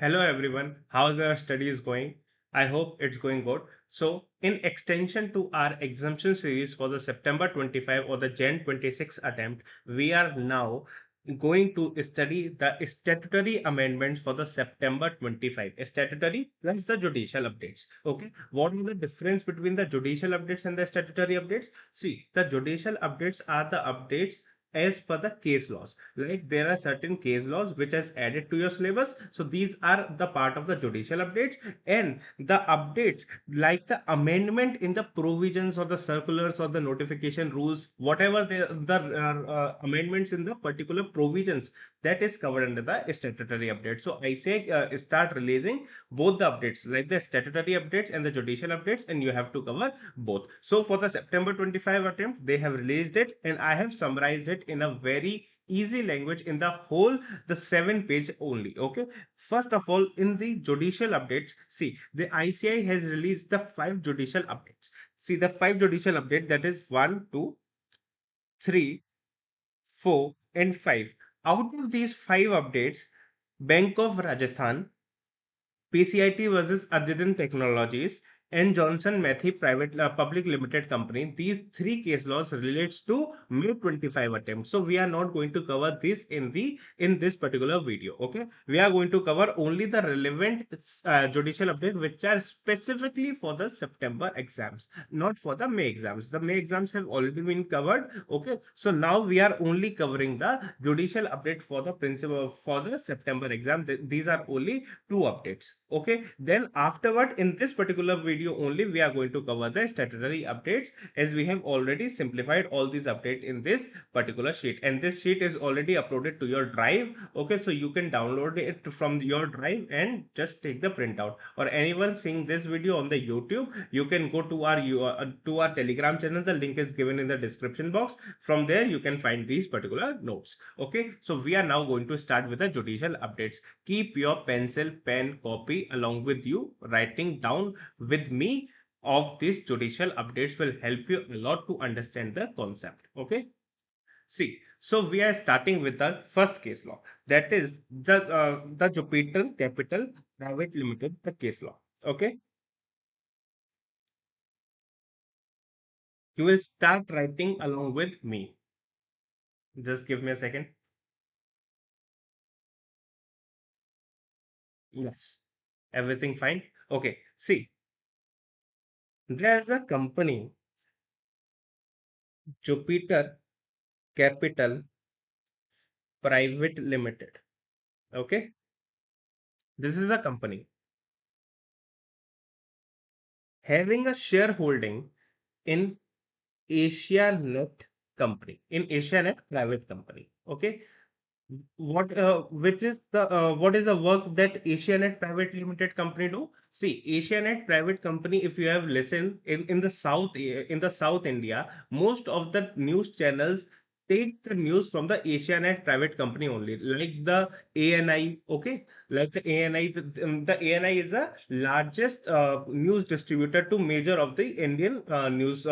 Hello everyone, how's your studies going? I hope it's going good. So, in extension to our exemption series for the September 25 or the Jan 26 attempt, we are now going to study the statutory amendments for the September 25. Statutory plus the judicial updates. Okay, what is the difference between the judicial updates and the statutory updates? See, the judicial updates are the updates as per the case laws. Like there are certain case laws which has added to your syllabus, so these are the part of the judicial updates. And the updates like the amendment in the provisions or the circulars or the notification rules, whatever the amendments in the particular provisions, that is covered under the statutory update. So I say start releasing both the updates, like the statutory updates and the judicial updates, and you have to cover both. So for the September 25 attempt, they have released it, and I have summarized it in a very easy language in the whole the 7 page only. Okay, first of all, in the judicial updates, see, the ICI has released the 5 judicial updates. See, the 5 judicial update, that is 1, 2, 3, 4 and 5. Out of these 5 updates, Bank of Rajasthan, PCIT versus Adityan Technologies, and Johnson Matthey Private Public Limited Company. These three case laws relates to May 25 attempt. So we are not going to cover this in this particular video. Okay, we are going to cover only the relevant judicial update which are specifically for the September exams, not for the May exams. The May exams have already been covered. Okay, so now we are only covering the judicial update for the principal for the September exam. These are only 2 updates. Okay, then afterward in this particular video only we are going to cover the statutory updates, as we have already simplified all these updates in this particular sheet, and this sheet is already uploaded to your drive. Okay, so you can download it from your drive and just take the printout, or anyone seeing this video on the YouTube, you can go to our Telegram channel. The link is given in the description box. From there you can find these particular notes. Okay, so we are now going to start with the judicial updates. Keep your pencil, pen, copy along with you. Writing down with me of these judicial updates will help you a lot to understand the concept. Okay. See, so we are starting with the first case law. That is the Jupiter Capital Private Limited, the case law. Okay. You will start writing along with me. Just give me a second. Yes. Everything fine? Okay. See, there's a company, Jupiter Capital Private Limited. Okay, this is a company having a shareholding in AsiaNet company, in AsiaNet private company. Okay, what is the work that AsiaNet private limited company do? See, AsiaNet private company, if you have listened in the South India, most of the news channels take the news from the Asianet private company only, like the ANI. Okay, like the ANI, the ANI is the largest news distributor to major of the Indian news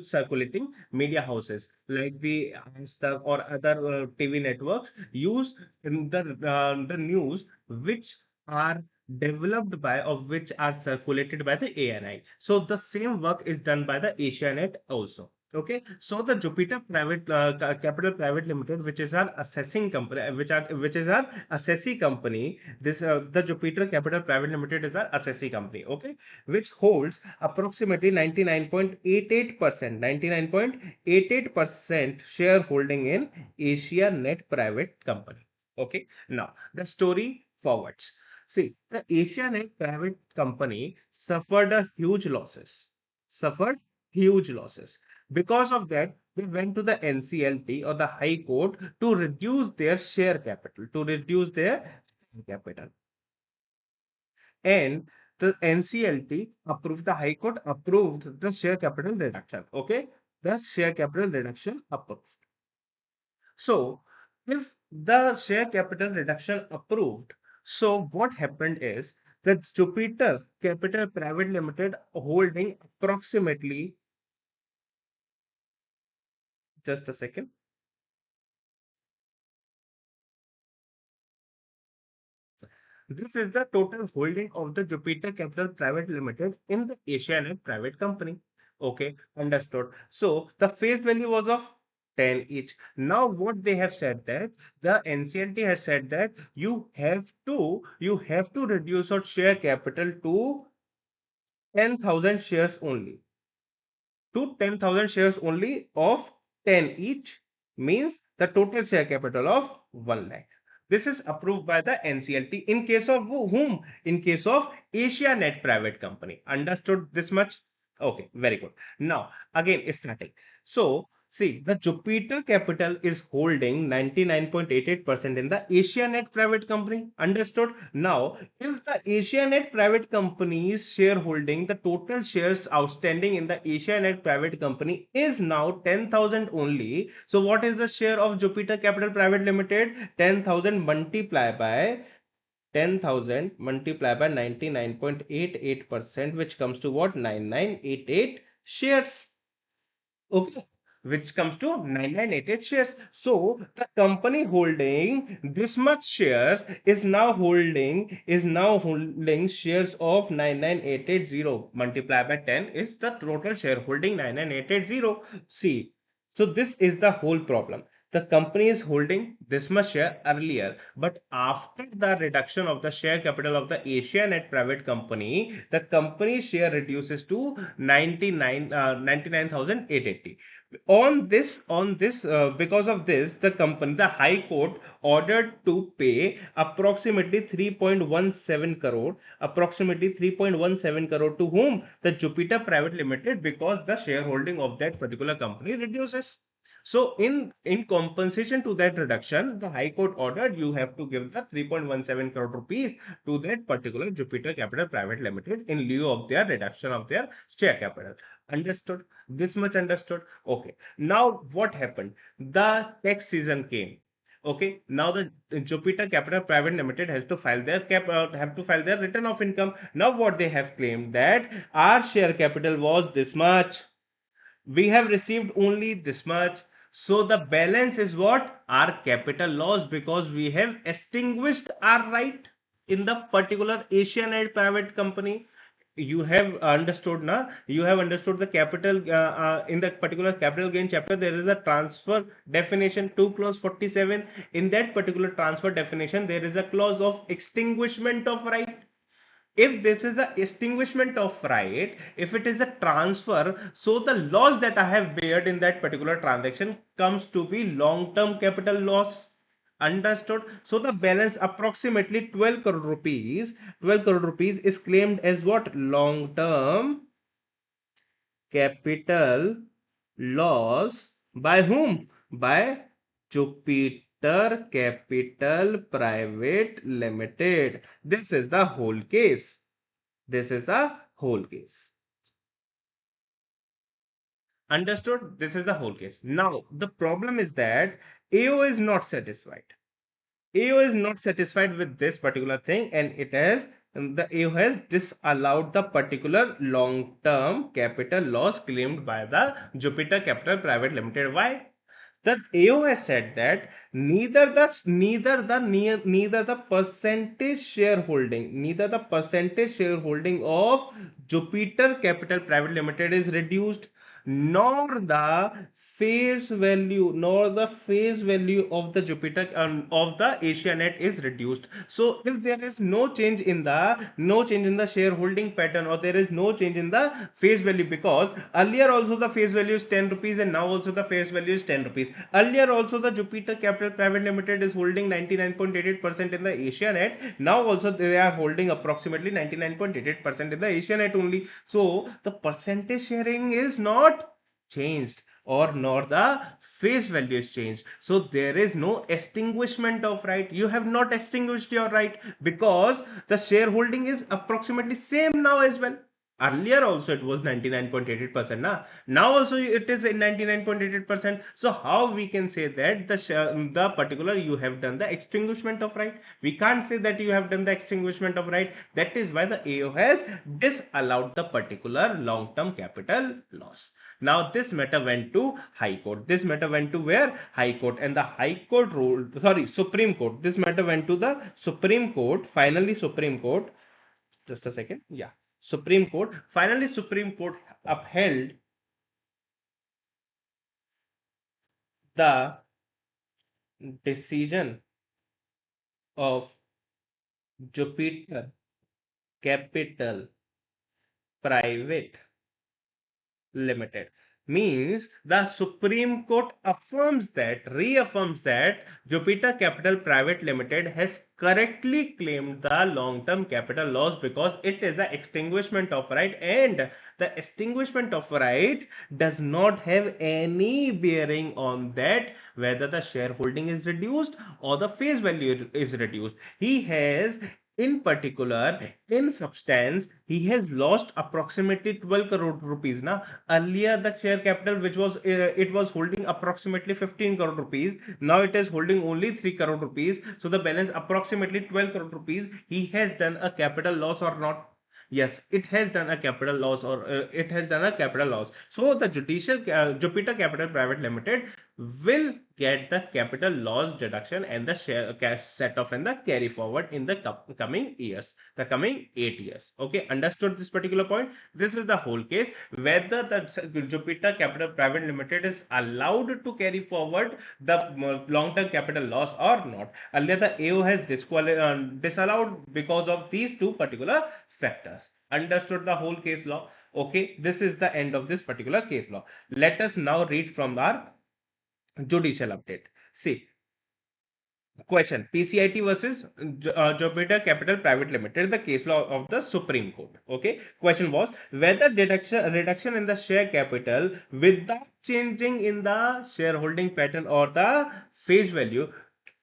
circulating media houses, like the Aastak or other TV networks use in the news which are developed by, or which are circulated by the ANI. So the same work is done by the Asianet also. Okay, so the Jupiter Capital Private Limited, which is our assessing company, which is our assessee company. This the Jupiter Capital Private Limited is our assessee company. Okay, which holds approximately 99.88%, 99.88% shareholding in AsiaNet Private Company. Okay, now the story forwards. See, the AsiaNet Private Company suffered huge losses. Because of that, they went to the NCLT or the High Court to reduce their share capital, and the NCLT approved, the High Court approved the share capital reduction. Okay, the share capital reduction approved. So, if the share capital reduction approved, so what happened is that Jupiter Capital Private Limited holding approximately, just a second. This is the total holding of the Jupiter Capital Private Limited in the Asianet Private Company. Okay, understood. So the face value was of 10 each. Now what they have said that the NCLT has said that you have to reduce your share capital to 10,000 shares only, to 10,000 shares only of 10 each, means the total share capital of 1 lakh. This is approved by the NCLT in case of whom? In case of Asianet Private Company. Understood this much? Okay, very good. Now, again, starting. So, see, the Jupiter Capital is holding 99.88% in the Asianet Private Company. Understood? Now, if the Asianet Private Company's shareholding, the total shares outstanding in the Asianet Private Company is now 10,000 only. So, what is the share of Jupiter Capital Private Limited? 10,000 multiplied by 10,000 multiplied by 99.88%, which comes to what? 9988 shares. Okay, which comes to 9988 shares. So the company holding this much shares is now holding shares of 99880 multiplied by 10 is the total shareholding 99880. See, so this is the whole problem. The company is holding this much share earlier, but after the reduction of the share capital of the Asianet private company, the company share reduces to 99,880. Because of this, the High Court ordered to pay approximately 3.17 crore to whom? The Jupiter Private Limited, because the shareholding of that particular company reduces. So in compensation to that reduction, the High Court ordered you have to give the 3.17 crore rupees to that particular Jupiter Capital Private Limited in lieu of their reduction of their share capital. Understood? This much understood? Okay. Now what happened? The tax season came. Okay. Now the Jupiter Capital Private Limited has to file their return of income. Now what they have claimed that our share capital was this much, we have received only this much, so the balance is what? Our capital loss, because we have extinguished our right in the particular Asianite private company. You have understood na, you have understood the capital in the particular capital gain chapter. There is a transfer definition 2 clause 47. In that particular transfer definition, there is a clause of extinguishment of right. If this is a extinguishment of right, if it is a transfer, so the loss that I have bared in that particular transaction comes to be long term capital loss. Understood? So the balance approximately 12 crore rupees is claimed as what? Long term capital loss. By whom? By Jupiter Capital Private Limited. This is the whole case. This is the whole case. Understood? This is the whole case. Now, the problem is that AO is not satisfied. AO is not satisfied with this particular thing, and the AO has disallowed the particular long-term capital loss claimed by the Jupiter Capital Private Limited. Why? The AO has said that neither the percentage shareholding of Jupiter Capital Private Limited is reduced, nor the face value of the Jupiter of the Asianet is reduced. So if there is no change in the shareholding pattern, or there is no change in the face value, because earlier also the face value is 10 rupees and now also the face value is 10 rupees. Earlier also the Jupiter Capital Private Limited is holding 99.88% in the Asianet. Now also they are holding approximately 99.88% in the Asianet only. So the percentage sharing is not changed, or nor the face value is changed. So there is no extinguishment of right. You have not extinguished your right, because the shareholding is approximately same now as well. Earlier also it was 99.88%. Now also it is in 99.88%. So how we can say that the particular you have done the extinguishment of right? We can't say that you have done the extinguishment of right. That is why the AO has disallowed the particular long-term capital loss. Now this matter went to High Court. This matter went to where? High Court. And the High Court ruled, sorry, Supreme Court. This matter went to the Supreme Court. Finally, Supreme Court, just a second. Yeah. Supreme Court. Finally, Supreme Court upheld the decision of Jupiter Capital Private Limited. Means the Supreme Court reaffirms that Jupiter Capital Private Limited has correctly claimed the long-term capital loss because it is an extinguishment of right, and the extinguishment of right does not have any bearing on that whether the shareholding is reduced or the face value is reduced. He has, in particular, in substance, he has lost approximately 12 crore rupees. Now, earlier the share capital, which was it was holding approximately 15 crore rupees. Now it is holding only 3 crore rupees. So the balance approximately 12 crore rupees. He has done a capital loss or not? Yes, it has done a capital loss, or it has done a capital loss. So the Jupiter Capital Private Limited will get the capital loss deduction and the share cash set off and the carry forward in the coming years, the coming 8 years. Okay, understood this particular point? This is the whole case. Whether the Jupiter Capital Private Limited is allowed to carry forward the long-term capital loss or not. Earlier, the AO has disallowed because of these two particular factors. Understood the whole case law? Okay, this is the end of this particular case law. Let us now read from our judicial update. See, question: PCIT versus Jupiter Capital Private Limited, the case law of the Supreme Court. Okay, question was whether reduction in the share capital without changing in the shareholding pattern or the face value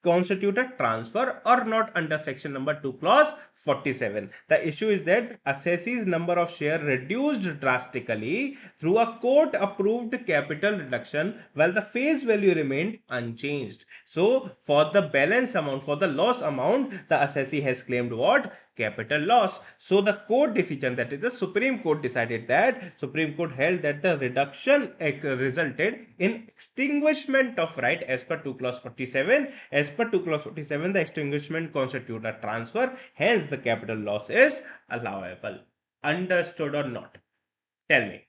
constitute a transfer or not under section number 2 clause 47. The issue is that assessee's number of share reduced drastically through a court approved capital reduction while the face value remained unchanged. So for the balance amount, for the loss amount, the assessee has claimed what? Capital loss. So the court decision, that is the Supreme Court, decided that Supreme Court held that the reduction resulted in extinguishment of right as per 2 clause 47. As per 2 clause 47, the extinguishment constitute a transfer, hence the capital loss is allowable. Understood or not? Tell me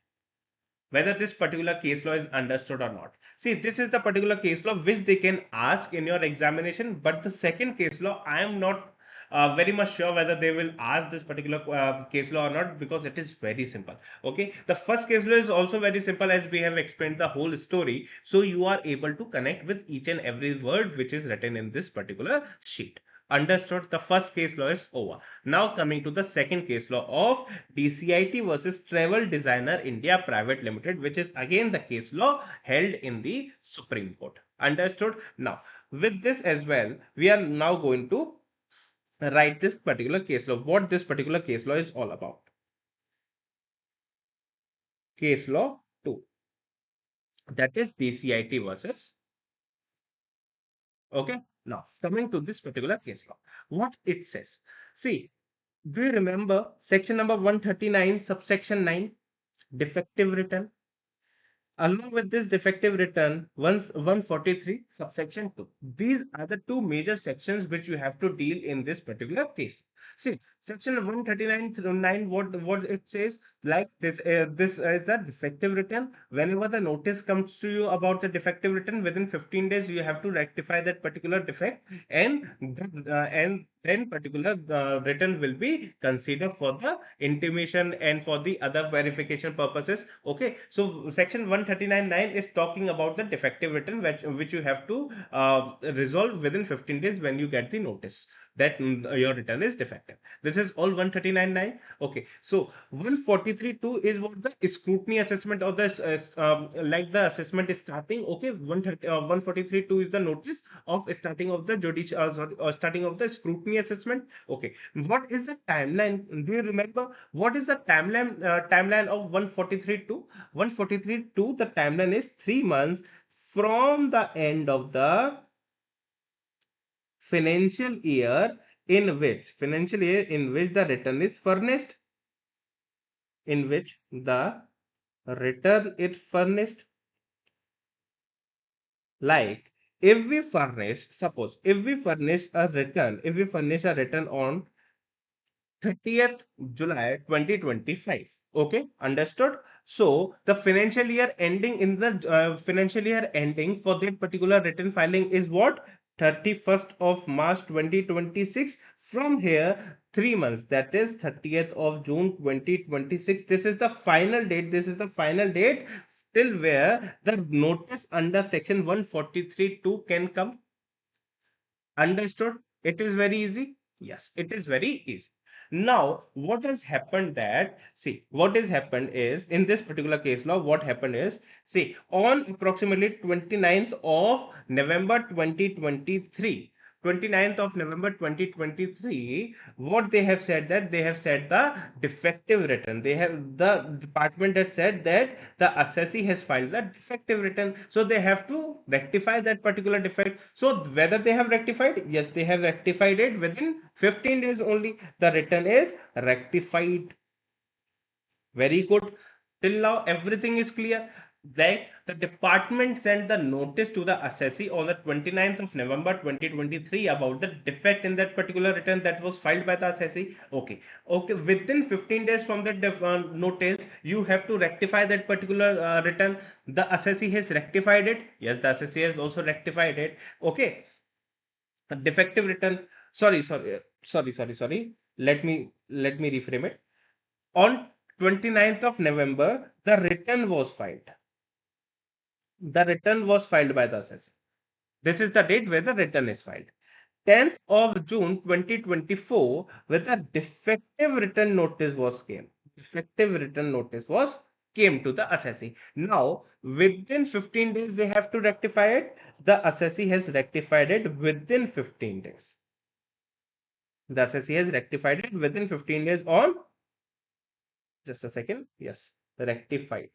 whether this particular case law is understood or not. See, this is the particular case law which they can ask in your examination, but the second case law, I am not very much sure whether they will ask this particular case law or not, because it is very simple. Okay, the first case law is also very simple, as we have explained the whole story, so you are able to connect with each and every word which is written in this particular sheet. Understood? The first case law is over. Now coming to the second case law of DCIT versus Travel Designer India Private Limited, which is again the case law held in the Supreme Court. Understood? Now, with this as well, we are now going to write this particular case law. What this particular case law is all about. Case law 2. That is DCIT versus. Okay. Now, coming to this particular case law, what it says. See, do you remember section number 139, subsection 9, defective return? Along with this defective return, 143 subsection 2. These are the two major sections which you have to deal in this particular case. See, section 139 through 9, what it says, like this is the defective return. Whenever the notice comes to you about the defective return, within 15 days you have to rectify that particular defect, and then particular return will be considered for the intimation and for the other verification purposes. Okay, so section 139.9 is talking about the defective return which you have to resolve within 15 days when you get the notice. that your return is defective. This is all 139.9. Okay, so 143.2 is what the scrutiny assessment or the like the assessment is starting. Okay, 143.2 is the notice of starting of the judicial sorry, starting of the scrutiny assessment. Okay, what is the timeline? Do you remember what is the timeline of 143.2? 143.2, the timeline is 3 months from the end of the financial year in which the return is furnished, in which the return is furnished. Like, if we furnish, suppose if we furnish a return on 30th July 2025. Okay, understood. So the financial year ending for that particular written filing is what? 31st of March 2026. From here, 3 months, that is 30th of June 2026. This is the final date. This is the final date till where the notice under section 143(2) can come. Understood? It is very easy. Yes, it is very easy. Now, what has happened that, see, what has happened is, in this particular case law, what happened is, see, on approximately 29th of November 2023, 29th of November 2023, what they have said that they have said the defective return. They have, the department has said that the assessee has filed the defective return. So they have to rectify that particular defect. So whether they have rectified, yes, they have rectified it within 15 days only. The return is rectified. Very good. Till now, everything is clear. Like, the department sent the notice to the assessee on the 29th of November 2023 about the defect in that particular return that was filed by the assessee. Okay. Okay. Within 15 days from that notice, you have to rectify that particular return. The assessee has rectified it. Yes, the assessee has also rectified it. Okay. A defective return. Sorry. Let me reframe it. On 29th of November, the return was filed. The return was filed by the assessor. This is the date where the return is filed. 10th of June 2024, where the defective return notice was came. Defective return notice was came to the assessee. Now, within 15 days, they have to rectify it. The assessee has rectified it within 15 days. The assessee has rectified it within 15 days on, just a second, yes, rectified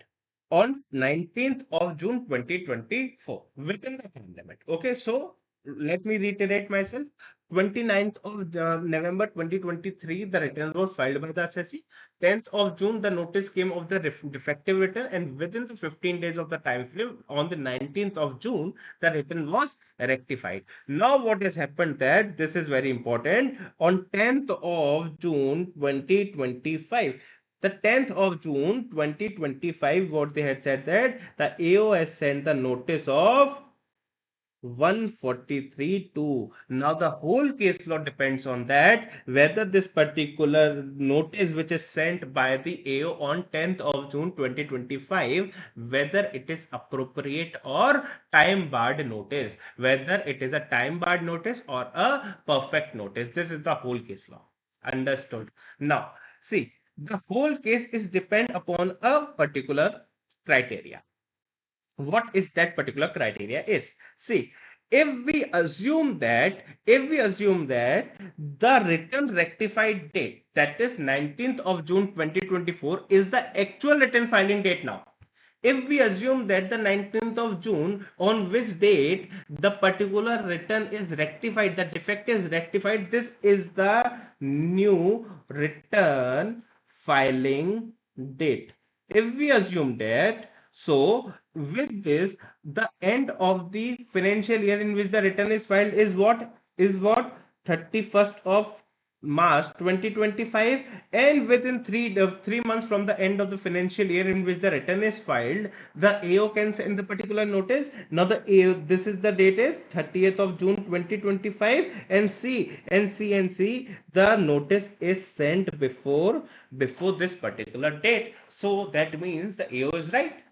on 19th of June 2024 within the time limit. Okay, so let me reiterate myself. 29th of November 2023, the return was filed by the assessee. 10th of June, the notice came of the defective return, and within the 15 days of the time frame, on the 19th of June, the return was rectified. Now, what has happened that this is very important. On 10th of June 2025, the 10th of June 2025, what they had said that the AO has sent the notice of 143.2. Now the whole case law depends on that, whether this particular notice which is sent by the AO on 10th of June 2025, whether it is appropriate or time barred notice, whether it is a time barred notice or a perfect notice. This is the whole case law. Understood? Now, see, the whole case is depend upon a particular criteria. What is that particular criteria is? See, if we assume that the written rectified date, that is 19th of June 2024, is the actual written filing date now. If we assume that the 19th of June, on which date the particular return is rectified, the defect is rectified, this is the new return filing date. If we assume that, so with this, the end of the financial year in which the return is filed is what? Is what? 31st of March 2025, and within 3 months from the end of the financial year in which the return is filed, the AO can send the particular notice. Now the AO, this is the date is 30th of June 2025, and see, the notice is sent before this particular date. So that means the AO is right.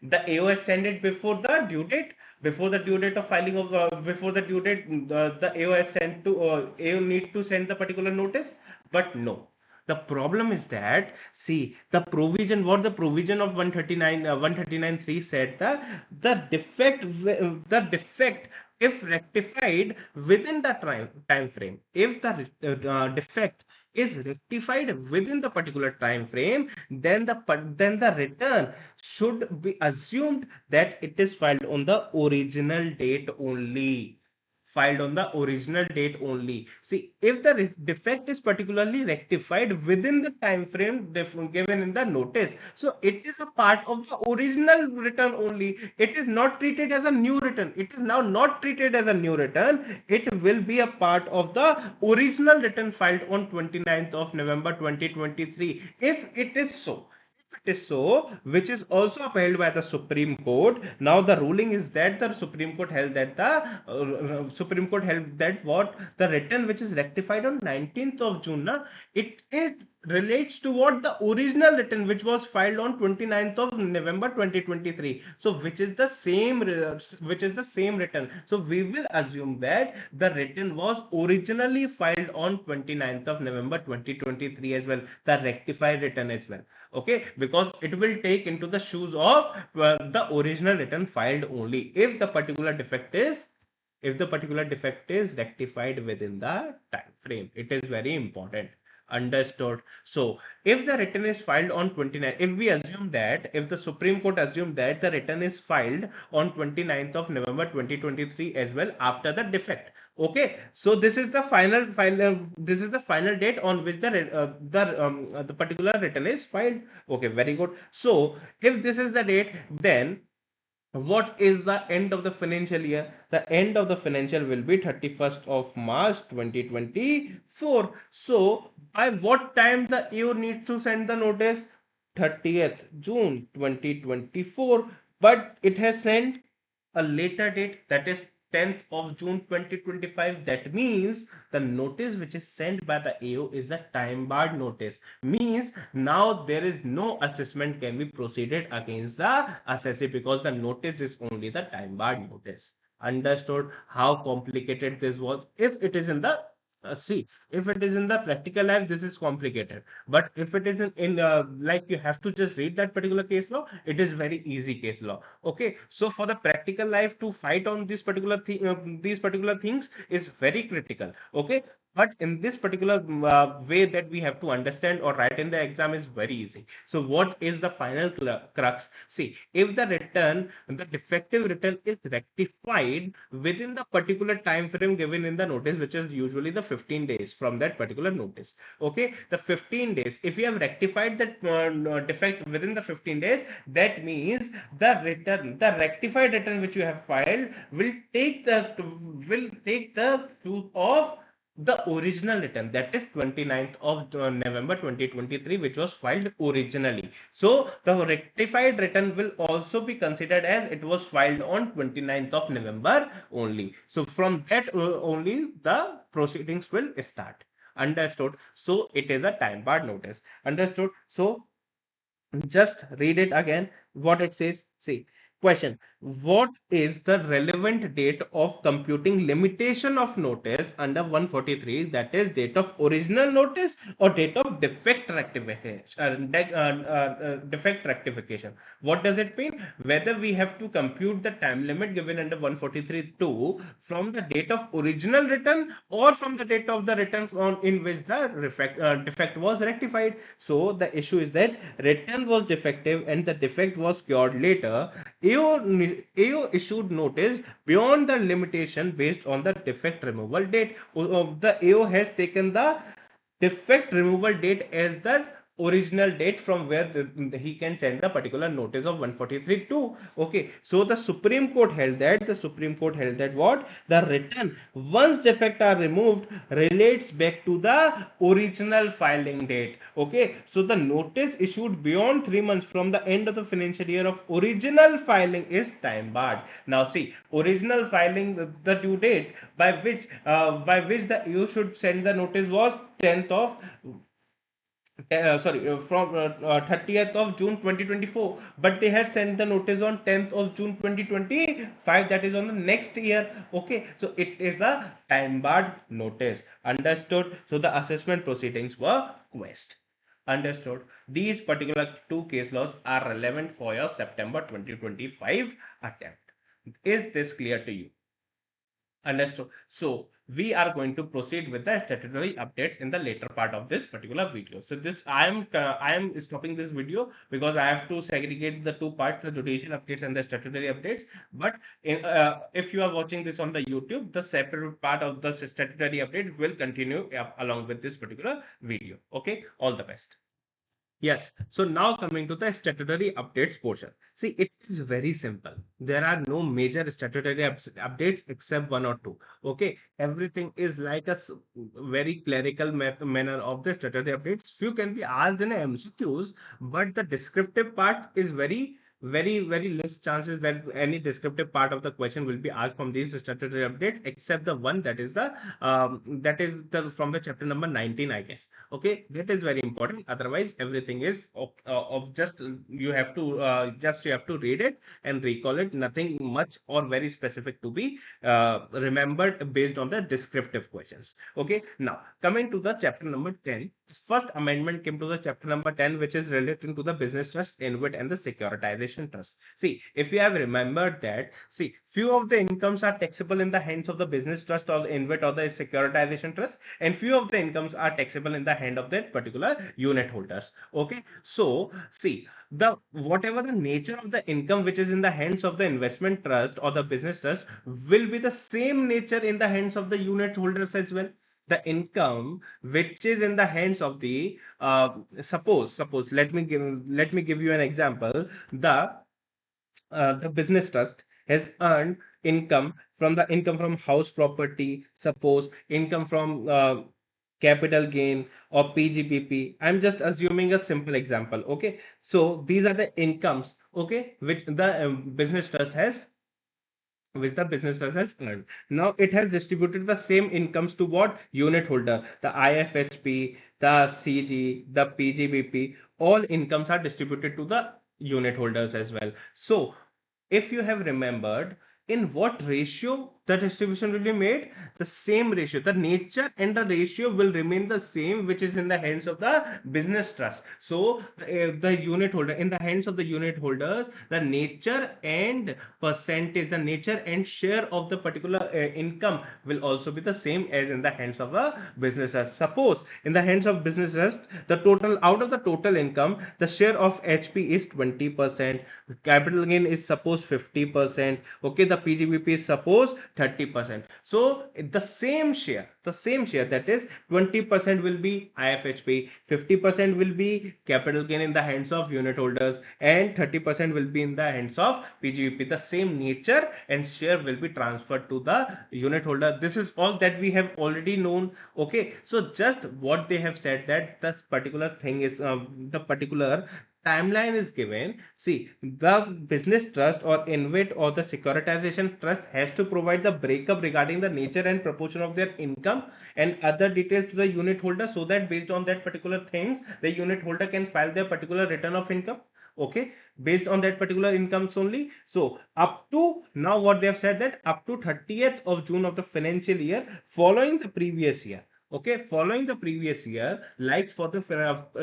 The AO has sent it before the due date, before the due date of filing of before the due date, the AO has sent to AO need to send the particular notice. But no, the problem is that, see, the provision, what the provision of 139 139.3 said, the defect, if rectified within the time frame, if the defect is rectified within the particular time frame, then the return should be assumed that it is filed on the original date only. Filed on the original date only. See, if the defect is particularly rectified within the time frame given in the notice, so it is a part of the original return only. It is not treated as a new return. It is now not treated as a new return. It will be a part of the original return filed on 29th of November 2023. If it is so, it is so, which is also upheld by the Supreme Court. Now the ruling is that the Supreme Court held that Supreme Court held that what the return which is rectified on 19th of June, it relates to what the original return which was filed on 29th of November 2023. So which is the same return. So we will assume that the return was originally filed on 29th of November 2023 as well, the rectified return as well. Okay, because it will take into the shoes of the original return filed only if the particular defect is rectified within the time frame. It is very important. Understood? So if the return is filed on 29, if we assume that, if the Supreme Court assumed that the return is filed on 29th of November 2023 as well after the defect. Okay, so this is the this is the final date on which the particular return is filed. Okay, very good. So if this is the date, then what is the end of the financial year? The end of the financial will be 31st of March 2024. So by what time the AO needs to send the notice? 30th June 2024. But it has sent a later date, that is 10th of June 2025. That means the notice which is sent by the AO is a time barred notice. Means now there is no assessment can be proceeded against the assessee because the notice is only the time barred notice. Understood how complicated this was? If it is in the see, if it is in the practical life, this is complicated. But if it is in like you have to just read that particular case law, it is very easy case law. Okay, so for the practical life to fight on this particular thing, these particular things is very critical. Okay, but in this particular way that we have to understand or write in the exam is very easy. So what is the final crux? See, if the defective return is rectified within the particular time frame given in the notice, which is usually the 15 days from that particular notice. Okay, the 15 days, if you have rectified that defect within the 15 days, that means the rectified return which you have filed will take the truth of the original return, that is 29th of November 2023, which was filed originally. So the rectified return will also be considered as it was filed on 29th of November only. So from that only the proceedings will start. Understood? So it is a time barred notice. Understood? So just read it again what it says. See, question: what is the relevant date of computing limitation of notice under 143, that is date of original notice or date of defect rectification? Defect rectification, what does it mean? Whether we have to compute the time limit given under 143(2) from the date of original return or from the date of the return in which the defect was rectified. So the issue is that return was defective and the defect was cured later. AO issued notice beyond the limitation based on the defect removal date. The AO has taken the defect removal date as the original date from where he can send the particular notice of 143(2). Okay, so the Supreme Court held that what the return, once defect are removed, relates back to the original filing date. Okay, so the notice issued beyond 3 months from the end of the financial year of original filing is time barred. Now see, original filing, the due date by which the you should send the notice was 10th of from 30th of June 2024, but they had sent the notice on 10th of June 2025, that is on the next year. Okay, so it is a time barred notice. Understood? So the assessment proceedings were quest. Understood? These particular two case laws are relevant for your September 2025 attempt. Is this clear to you? Understood. So we are going to proceed with the statutory updates in the later part of this particular video. So this I am stopping this video because I have to segregate the two parts, the judicial updates and the statutory updates. But if you are watching this on the YouTube, the separate part of the statutory update will continue along with this particular video. Okay, all the best. Yes. So now coming to the statutory updates portion. See, it is very simple. There are no major statutory updates except one or two. Okay. Everything is like a very clerical manner of the statutory updates. Few can be asked in a MCQs, but the descriptive part is very less chances that any descriptive part of the question will be asked from these statutory updates, except the one that is the from the chapter number 19, I guess. Okay, that is very important. Otherwise everything is of just you have to read it and recall it. Nothing much or very specific to be remembered based on the descriptive questions. Okay, now coming to the chapter number 10, first amendment came to the chapter number 10, which is relating to the business trust, InvIT, and the securitization trust. See, if you have remembered that, see, few of the incomes are taxable in the hands of the business trust or the InvIT or the securitization trust, and few of the incomes are taxable in the hand of that particular unit holders. Okay, so see, the whatever the nature of the income which is in the hands of the investment trust or the business trust will be the same nature in the hands of the unit holders as well. The income which is in the hands of the suppose let me give you an example. The business trust has earned income from house property, suppose income from capital gain or PGBP. I'm just assuming a simple example. Okay, so these are the incomes, okay, which the business has earned. Now it has distributed the same incomes to what unit holder, the IFHP, the CG, the PGBP. All incomes are distributed to the unit holders as well. So if you have remembered, in what ratio the distribution will be made, the same ratio, the nature and the ratio will remain the same, which is in the hands of the business trust. So the unit holder, in the hands of the unit holders, the nature and percentage, the nature and share of the particular income will also be the same as in the hands of a business trust. Suppose in the hands of business trust, the total out of the total income, the share of HP is 20%, capital gain is suppose 50%, okay, the PGBP is suppose 30%. So the same share, that is 20% will be IFHP, 50% will be capital gain in the hands of unit holders, and 30% will be in the hands of PGBP. The same nature and share will be transferred to the unit holder. This is all that we have already known. Okay, so just what they have said, that this particular thing is the particular timeline is given. See, the business trust or InvIT or the securitization trust has to provide the breakup regarding the nature and proportion of their income and other details to the unit holder, so that based on that particular things, the unit holder can file their particular return of income. Okay, based on that particular incomes only. So up to now, what they have said, that up to 30th of June of the financial year following the previous year. Okay, following the previous year, like for the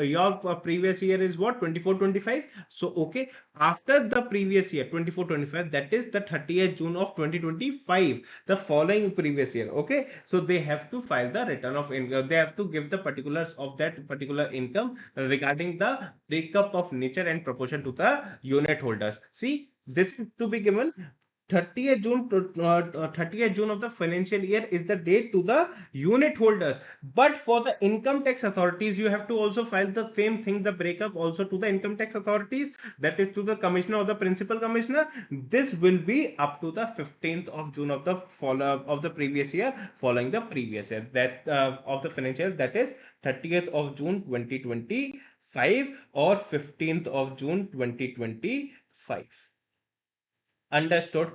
your previous year is what, 24-25. So okay, after the previous year 24-25, that is the 30th June of 2025, the following previous year. Okay, so they have to file the return of income. They have to give the particulars of that particular income regarding the breakup of nature and proportion to the unit holders. See, this is to be given 30th June to 30th June of the financial year is the date to the unit holders. But for the income tax authorities, you have to also file the same thing, the breakup also to the income tax authorities, that is to the commissioner or the principal commissioner. This will be up to the 15th of June of the follow of the previous year, following the previous year, that of the financial year, that is 30th of June 2025 or 15th of June 2025. Understood?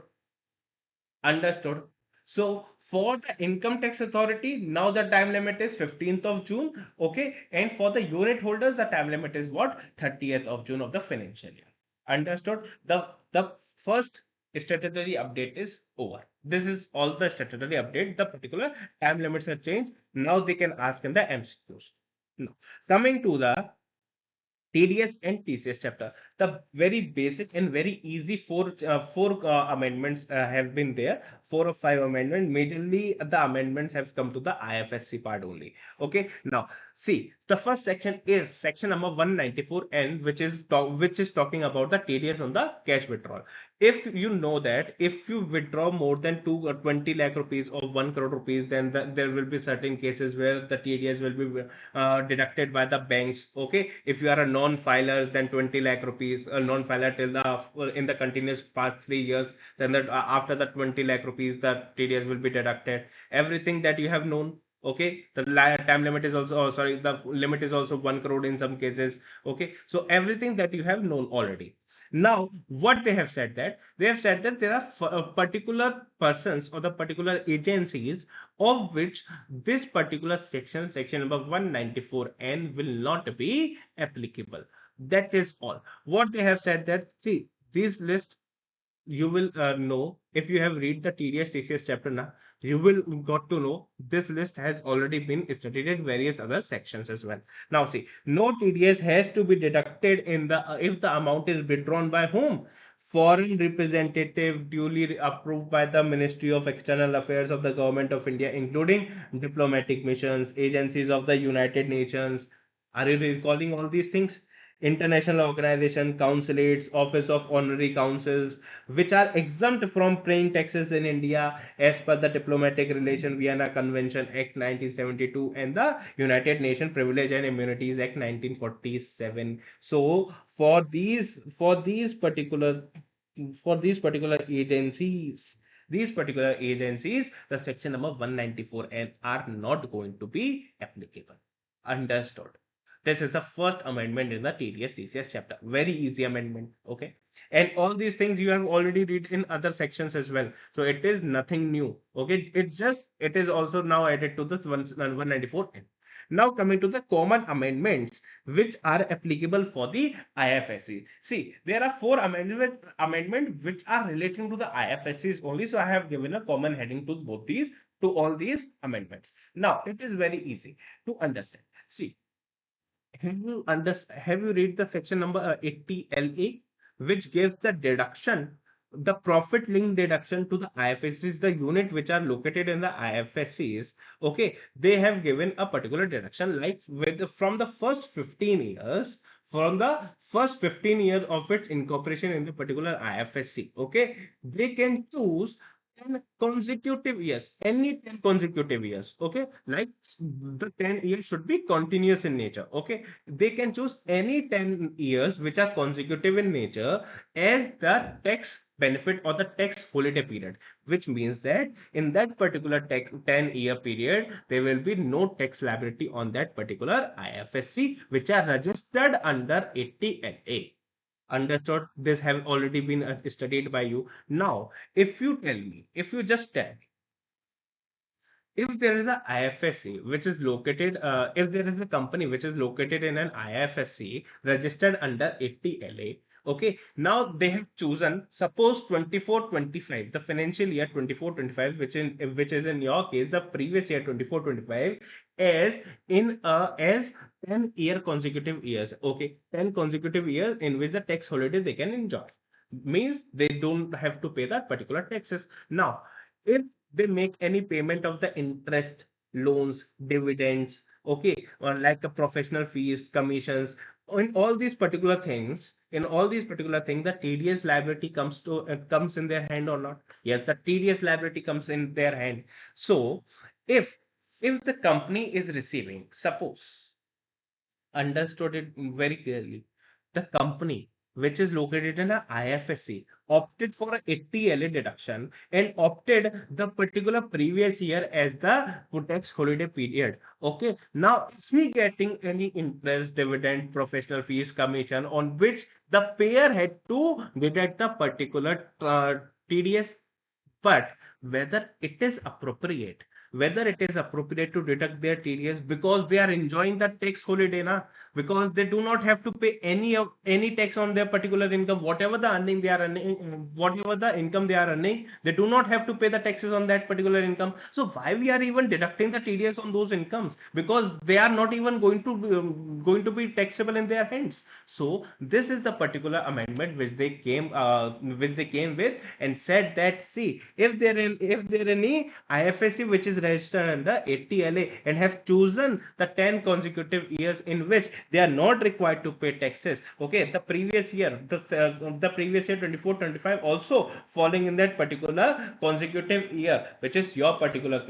Understood. So For the income tax authority, now the time limit is 15th of June. Okay. And for the unit holders, the time limit is what? 30th of June of the financial year. Understood? The first statutory update is over. This is all the statutory update. The particular time limits are changed. Now they can ask in the MCQs. Now, coming to the TDS and TCS chapter. The very basic and very easy four amendments have been there. 4 or 5 amendments. Majorly, the amendments have come to the IFSC part only. Okay. Now, see, the first section is section number 194N, which is talking about the TDS on the cash withdrawal. If you know that if you withdraw more than 20 lakh rupees or 1 crore rupees, then there will be certain cases where the TDS will be deducted by the banks. Okay, if you are a non-filer, then 20 lakh rupees, a non-filer till the in the continuous past 3 years, then after the 20 lakh rupees, the TDS will be deducted. Everything that you have known. Okay, the time limit is also, oh, sorry, the limit is also 1 crore in some cases. Okay, so everything that you have known already. Now, what they have said, that they have said that there are particular persons or the particular agencies of which this particular section number 194N, will not be applicable. That is all. What they have said, that see, these list you will know if you have read the TDS TCS chapter now. You will got to know this list has already been studied in various other sections as well. Now see, no TDS has to be deducted in the if the amount is withdrawn by whom? Foreign representative duly approved by the Ministry of External Affairs of the Government of India, including diplomatic missions, agencies of the United Nations. Are you recalling all these things? International organization, consulates, office of honorary councils, which are exempt from paying taxes in India as per the Diplomatic Relation Vienna Convention Act 1972 and the United Nations Privilege and Immunities Act 1947. So for these particular agencies, the section number 194N are not going to be applicable. Understood. This is the first amendment in the TDS TCS chapter. Very easy amendment. Okay. And all these things you have already read in other sections as well. So it is nothing new. Okay. It is also now added to this 194N. Now coming to the common amendments which are applicable for the IFSC. See, there are four amendment which are relating to the IFSCs only. So I have given a common heading to both these, to all these amendments. Now it is very easy to understand. See, have you read the section number 80 LA, which gives the deduction, the profit link deduction to the IFSCs, the unit which are located in the IFSCs. Okay, they have given a particular deduction like from the first 15 years, from the first 15 years of its incorporation in the particular IFSC. Okay, they can choose 10 consecutive years, any 10 consecutive years. Okay, like the 10 years should be continuous in nature. Okay, they can choose any 10 years which are consecutive in nature as the tax benefit or the tax holiday period, which means that in that particular 10-year period, there will be no tax liability on that particular IFSC, which are registered under 80LA. Understood? This have already been studied by you. Now, if you just tell me, if there is a IFSC which is located, if there is a company which is located in an IFSC registered under 80LA, okay, now they have chosen, suppose 24-25, the financial year 24-25, which is in your case the previous year 24-25, as as 10 consecutive years, okay, 10 consecutive years in which the tax holiday they can enjoy, means they don't have to pay that particular taxes. Now, if they make any payment of the interest, loans, dividends, okay, or like a professional fees, commissions, in all these particular things, the TDS liability comes in their hand or not? Yes, the TDS liability comes in their hand. So if the company is receiving, suppose, understood it very clearly. The company which is located in a IFSC opted for a 80LA deduction and opted the particular previous year as the tax holiday period. Okay. Now, if we getting any interest, dividend, professional fees, commission on which the payer had to deduct the particular TDS, but whether it is appropriate, to deduct their TDS because they are enjoying the tax holiday, na? Because they do not have to pay any tax on their particular income, whatever the earning they are earning, whatever the income they are earning, they do not have to pay the taxes on that particular income. So why we are even deducting the TDS on those incomes? Because they are not even going to be taxable in their hands. So this is the particular amendment which they came with, and said that, see, if there any IFSC which is registered under 80LA and have chosen the 10 consecutive years in which they are not required to pay taxes, okay, the previous year 24-25 also falling in that particular consecutive year, which is your particular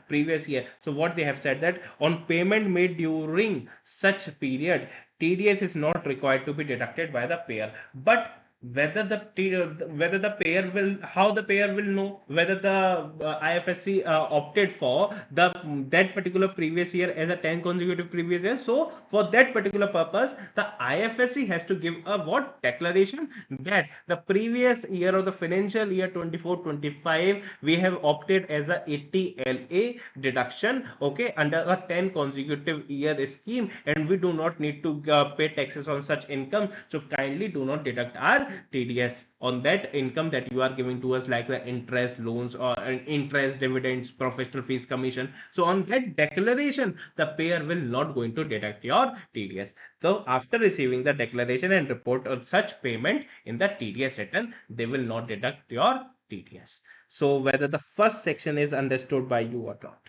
previous year. So what they have said, that on payment made during such period, TDS is not required to be deducted by the payer. But whether the payer will, how the payer will know whether the IFSC opted for that particular previous year as a 10 consecutive previous year. So for that particular purpose, the IFSC has to give a what declaration, that the previous year of the financial year 24-25 we have opted as a 80LA deduction, okay, under a 10 consecutive year scheme, and we do not need to pay taxes on such income. So kindly do not deduct our TDS on that income that you are giving to us, like the interest, loans, or interest, dividends, professional fees, commission. So on that declaration, the payer will not going to deduct your TDS. So after receiving the declaration and report on such payment in the TDS return, they will not deduct your TDS. So whether the first section is understood by you or not.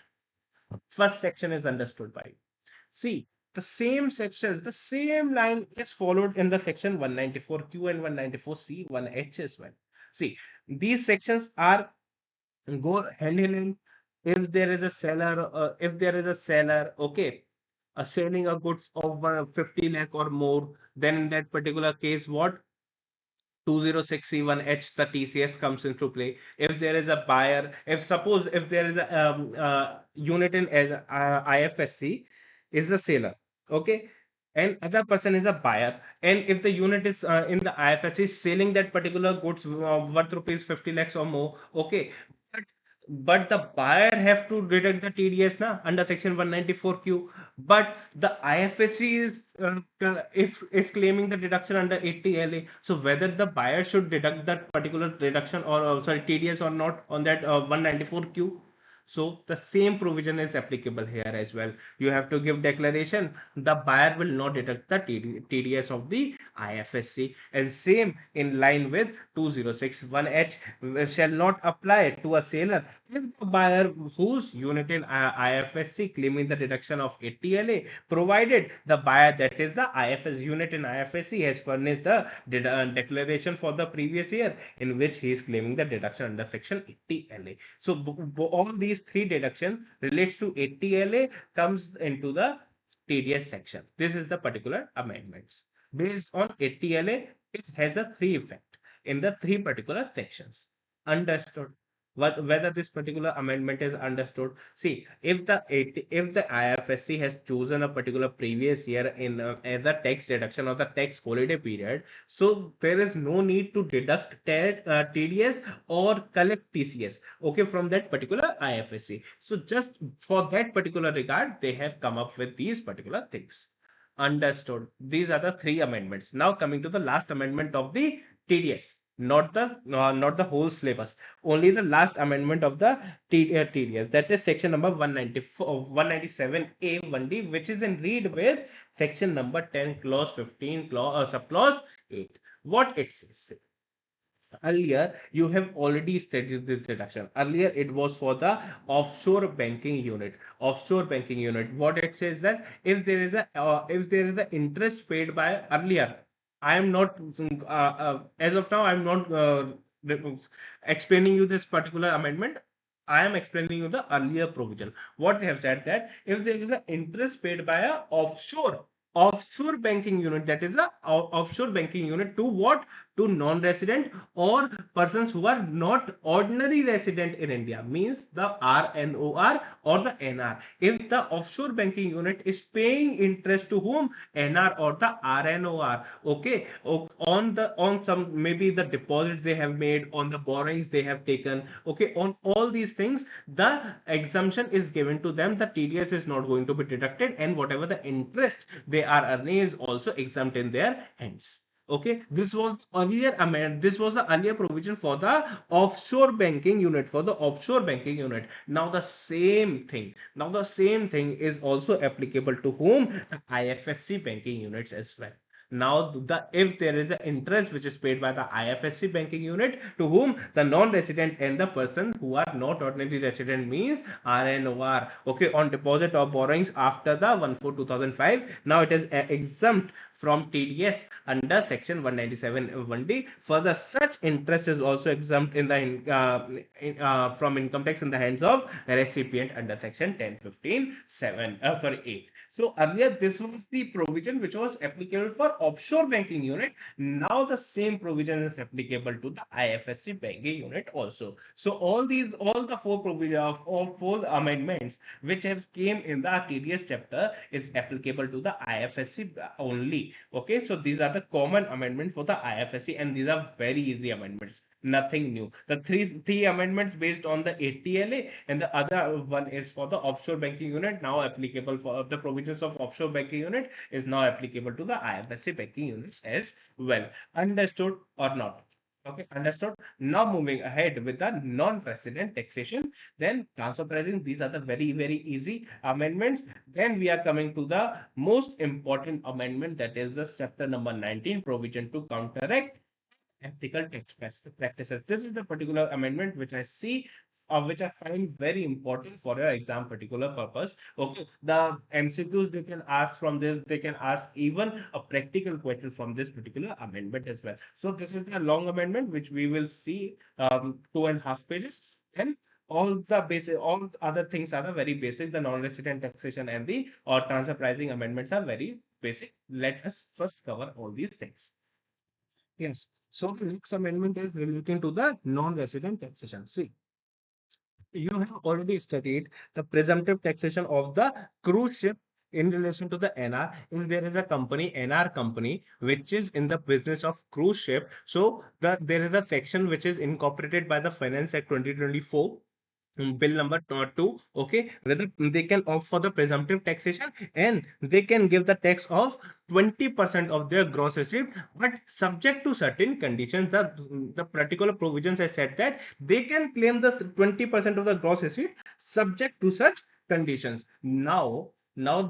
First section is understood by you. See, the same sections, the same line is followed in the section 194Q and 194C, 1H as well. See, these sections are go hand in hand. If there is a seller, okay, selling a goods of 50 lakh or more, then in that particular case, what 206C1H, the TCS comes into play. If there is a buyer, if there is a unit in IFSC is the seller, okay, and other person is a buyer, and if the unit is in the IFSC selling that particular goods worth rupees 50 lakhs or more, okay, but the buyer have to deduct the TDS na under section 194Q, but the IFSC if is claiming the deduction under 80LA. So whether the buyer should deduct that particular deduction or sorry TDS or not on that 194Q. So the same provision is applicable here as well. You have to give declaration. The buyer will not deduct the TDS of the IFSC, and same in line with 2061H shall not apply to a seller if the buyer whose unit in IFSC claiming the deduction of 80LA, provided the buyer, that is the IFS unit in IFSC, has furnished a declaration for the previous year in which he is claiming the deduction under section 80LA. So all these three deductions relates to 80LA comes into the TDS section. This is the particular amendments. Based on 80LA, it has a three effect in the three particular sections. Understood? Whether this particular amendment is understood. See, if the IFSC has chosen a particular previous year in as a tax deduction or the tax holiday period, so there is no need to deduct TDS or collect TCS, okay, from that particular IFSC. So just for that particular regard, they have come up with these particular things. Understood. These are the three amendments. Now coming to the last amendment of the TDS, not the whole syllabus, only the last amendment of the TDS. That is section number 194, 197A 1D, which is in read with section number 10, clause 15, subclause 8. What it says. Earlier, you have already studied this deduction. Earlier, it was for the offshore banking unit. Offshore banking unit. What it says that if there is a interest paid by earlier, I am not as of now. I am not explaining you this particular amendment. I am explaining you the earlier provision. What they have said, that if there is an interest paid by a offshore offshore banking unit, that is a offshore banking unit to what? To non-resident or persons who are not ordinary resident in India, means the RNOR or the NR. If the offshore banking unit is paying interest to whom? NR or the RNOR. Okay, on some, maybe the deposits they have made, on the borrowings they have taken. Okay, on all these things, the exemption is given to them. The TDS is not going to be deducted, and whatever the interest they are earning is also exempt in their hands. Okay, this was earlier amendment. This was the earlier provision for the offshore banking unit, for the offshore banking unit. Now the same thing. Now the same thing is also applicable to whom? The IFSC banking units as well. Now, if there is an interest which is paid by the IFSC banking unit to whom? The non-resident and the person who are not ordinary resident, means RNOR. Okay, on deposit or borrowings after the 1/4/2005. Now it is exempt from TDS under section 197 1D. Further, such interest is also exempt in the from income tax in the hands of recipient under section 1015 7 sorry 8. So earlier this was the provision which was applicable for offshore banking unit. Now the same provision is applicable to the IFSC banking unit also. So all the four provisions of all four amendments which have came in the TDS chapter is applicable to the IFSC only. Okay, so these are the common amendment for the IFSC, and these are very easy amendments. Nothing new. The three amendments based on the ATLA, and the other one is for the offshore banking unit, now applicable for the provisions of offshore banking unit is now applicable to the IFSC banking units as well. Understood or not? Okay, understood. Now moving ahead with the non-resident taxation, then transfer pricing. These are the very easy amendments. Then we are coming to the most important amendment, that is the chapter number 19, provision to counteract ethical tax practices. This is the particular amendment which I see, which I find very important for your exam particular purpose. Okay, the MCQs they can ask from this, they can ask even a practical question from this particular amendment as well. So this is the long amendment which we will see 2.5 pages. Then all other things are the very basic. The non-resident taxation and the or transfer pricing amendments are very basic. Let us first cover all these things. Yes. So the next amendment is relating to the non-resident taxation. See, you have already studied the presumptive taxation of the cruise ship in relation to the NR. If there is a company, NR company, which is in the business of cruise ship, so there is a section which is incorporated by the Finance Act 2024. Bill number 2, okay, whether they can opt for the presumptive taxation, and they can give the tax of 20% of their gross receipt, but subject to certain conditions. The particular provisions I said that they can claim the 20% of the gross receipt subject to such conditions. Now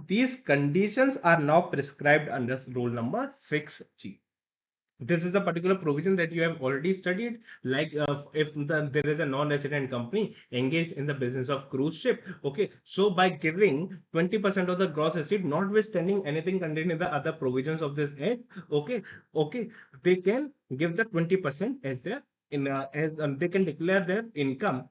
these conditions are now prescribed under rule number 6G. This is a particular provision that you have already studied, like if there is a non-resident company engaged in the business of cruise ship. Okay, so by giving 20% of the gross receipt, notwithstanding anything contained in the other provisions of this act, okay, they can give the 20% as their as they can declare their income,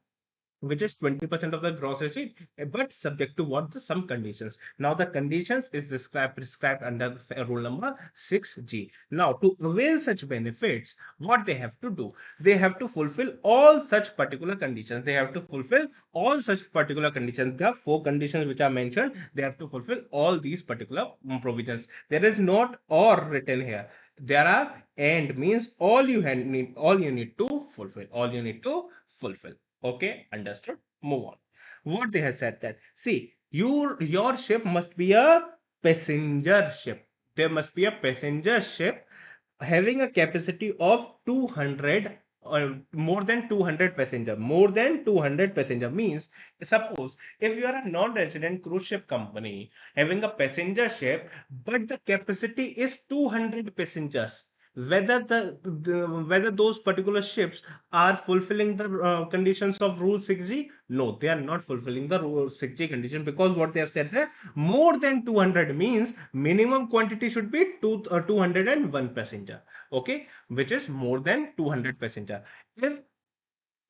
which is 20% of the gross receipt, but subject to what? Some conditions. Now the conditions is prescribed under rule number 6G. Now to avail such benefits, what they have to do? They have to fulfill all such particular conditions. They have to fulfill all such particular conditions. The four conditions which are mentioned, they have to fulfill all these particular provisions. There is not or written here. There are and, means all you need to fulfill. All you need to fulfill. Okay, understood. Move on. What they have said that, see, your ship must be a passenger ship. There must be a passenger ship having a capacity of 200 or more than 200 passenger. More than 200 passenger means, suppose if you are a non-resident cruise ship company having a passenger ship, but the capacity is 200 passengers, whether those particular ships are fulfilling the conditions of rule 6G. No, they are not fulfilling the rule 6G condition, because what they have said that more than 200 means minimum quantity should be 201 passenger. Okay, which is more than 200 passenger. If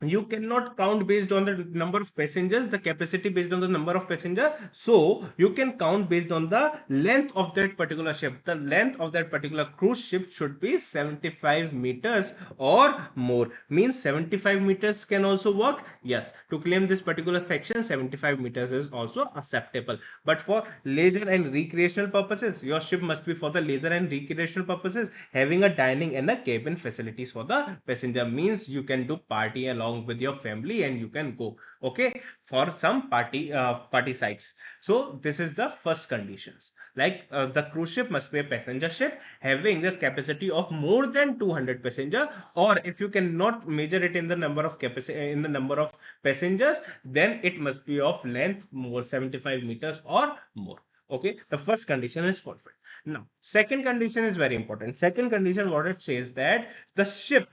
you cannot count based on the number of passengers, the capacity based on the number of passengers. So you can count based on the length of that particular ship. The length of that particular cruise ship should be 75 meters or more. Means 75 meters can also work. Yes, to claim this particular section, 75 meters is also acceptable. But for leisure and recreational purposes, your ship must be for the leisure and recreational purposes, having a dining and a cabin facilities for the passenger. Means you can do party along with your family and you can go, okay, for some party sites. So this is the first conditions. Like the cruise ship must be a passenger ship having the capacity of more than 200 passenger, or if you cannot measure it in the number of capacity in the number of passengers, then it must be of length more 75 meters or more. Okay, the first condition is fulfilled. Now, second condition is very important. Second condition, what it says that the ship,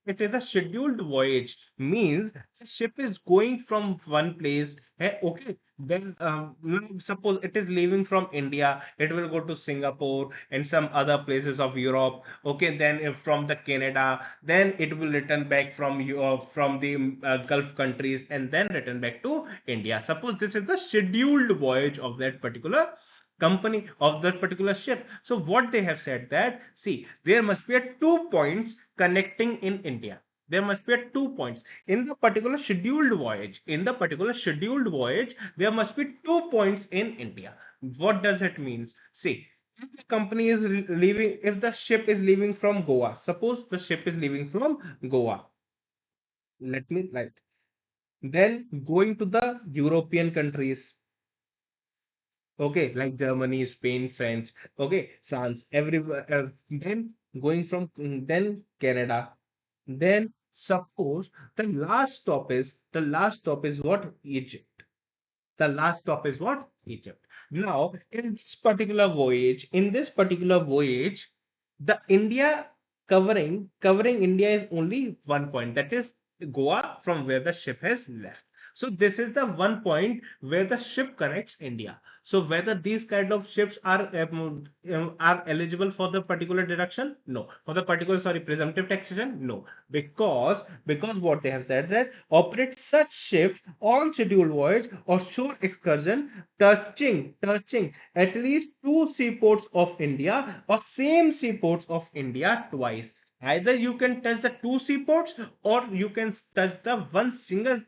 it is a scheduled voyage, means the ship is going from one place. Okay, then now suppose it is leaving from India, it will go to Singapore and some other places of Europe. Okay, then if from the Canada, then it will return back from Europe, from the Gulf countries, and then return back to India. Suppose this is the scheduled voyage of that particular company, of that particular ship. So what they have said that, see, there must be a 2 points connecting in India. There must be a 2 points in the particular scheduled voyage. In the particular scheduled voyage, there must be 2 points in India. What does it mean? See, if the company is leaving, if the ship is leaving from Goa, suppose the ship is leaving from Goa. Let me write. Then going to the European countries, okay, like Germany, Spain, French, okay, France, everywhere else. Then going from then Canada. Then suppose the last stop is what? Egypt. The last stop is what? Egypt. Now, in this particular voyage, the India covering India is only 1 point. That is Goa, from where the ship has left. So this is the 1 point where the ship connects India. So whether these kind of ships are eligible for the particular deduction? No. For the particular, sorry, presumptive taxation? No. Because what they have said that operate such ships on scheduled voyage or shore excursion touching at least two seaports of India or same seaports of India twice. Either you can touch the two seaports or you can touch the one single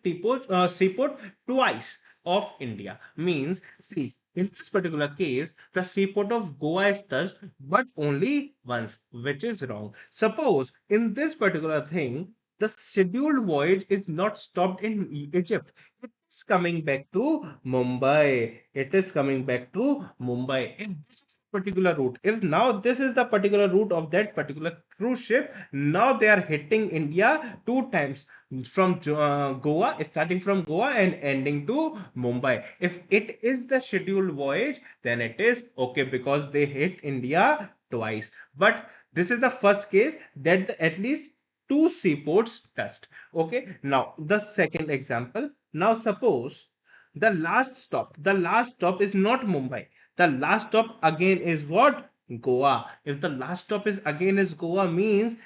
seaport twice of India. Means, see, in this particular case, the seaport of Goa is touched, but only once, which is wrong. Suppose in this particular thing, the scheduled voyage is not stopped in Egypt. It is coming back to Mumbai. It is coming back to Mumbai. If this is the particular route, if now this is the particular route of that particular cruise ship, now they are hitting India two times from Goa, starting from Goa and ending to Mumbai. If it is the scheduled voyage, then it is okay because they hit India twice. But this is the first case that at least two seaports touched. Okay, now the second example. Now suppose the last stop is not Mumbai. The last stop again is what? Goa. If the last stop is again is Goa, means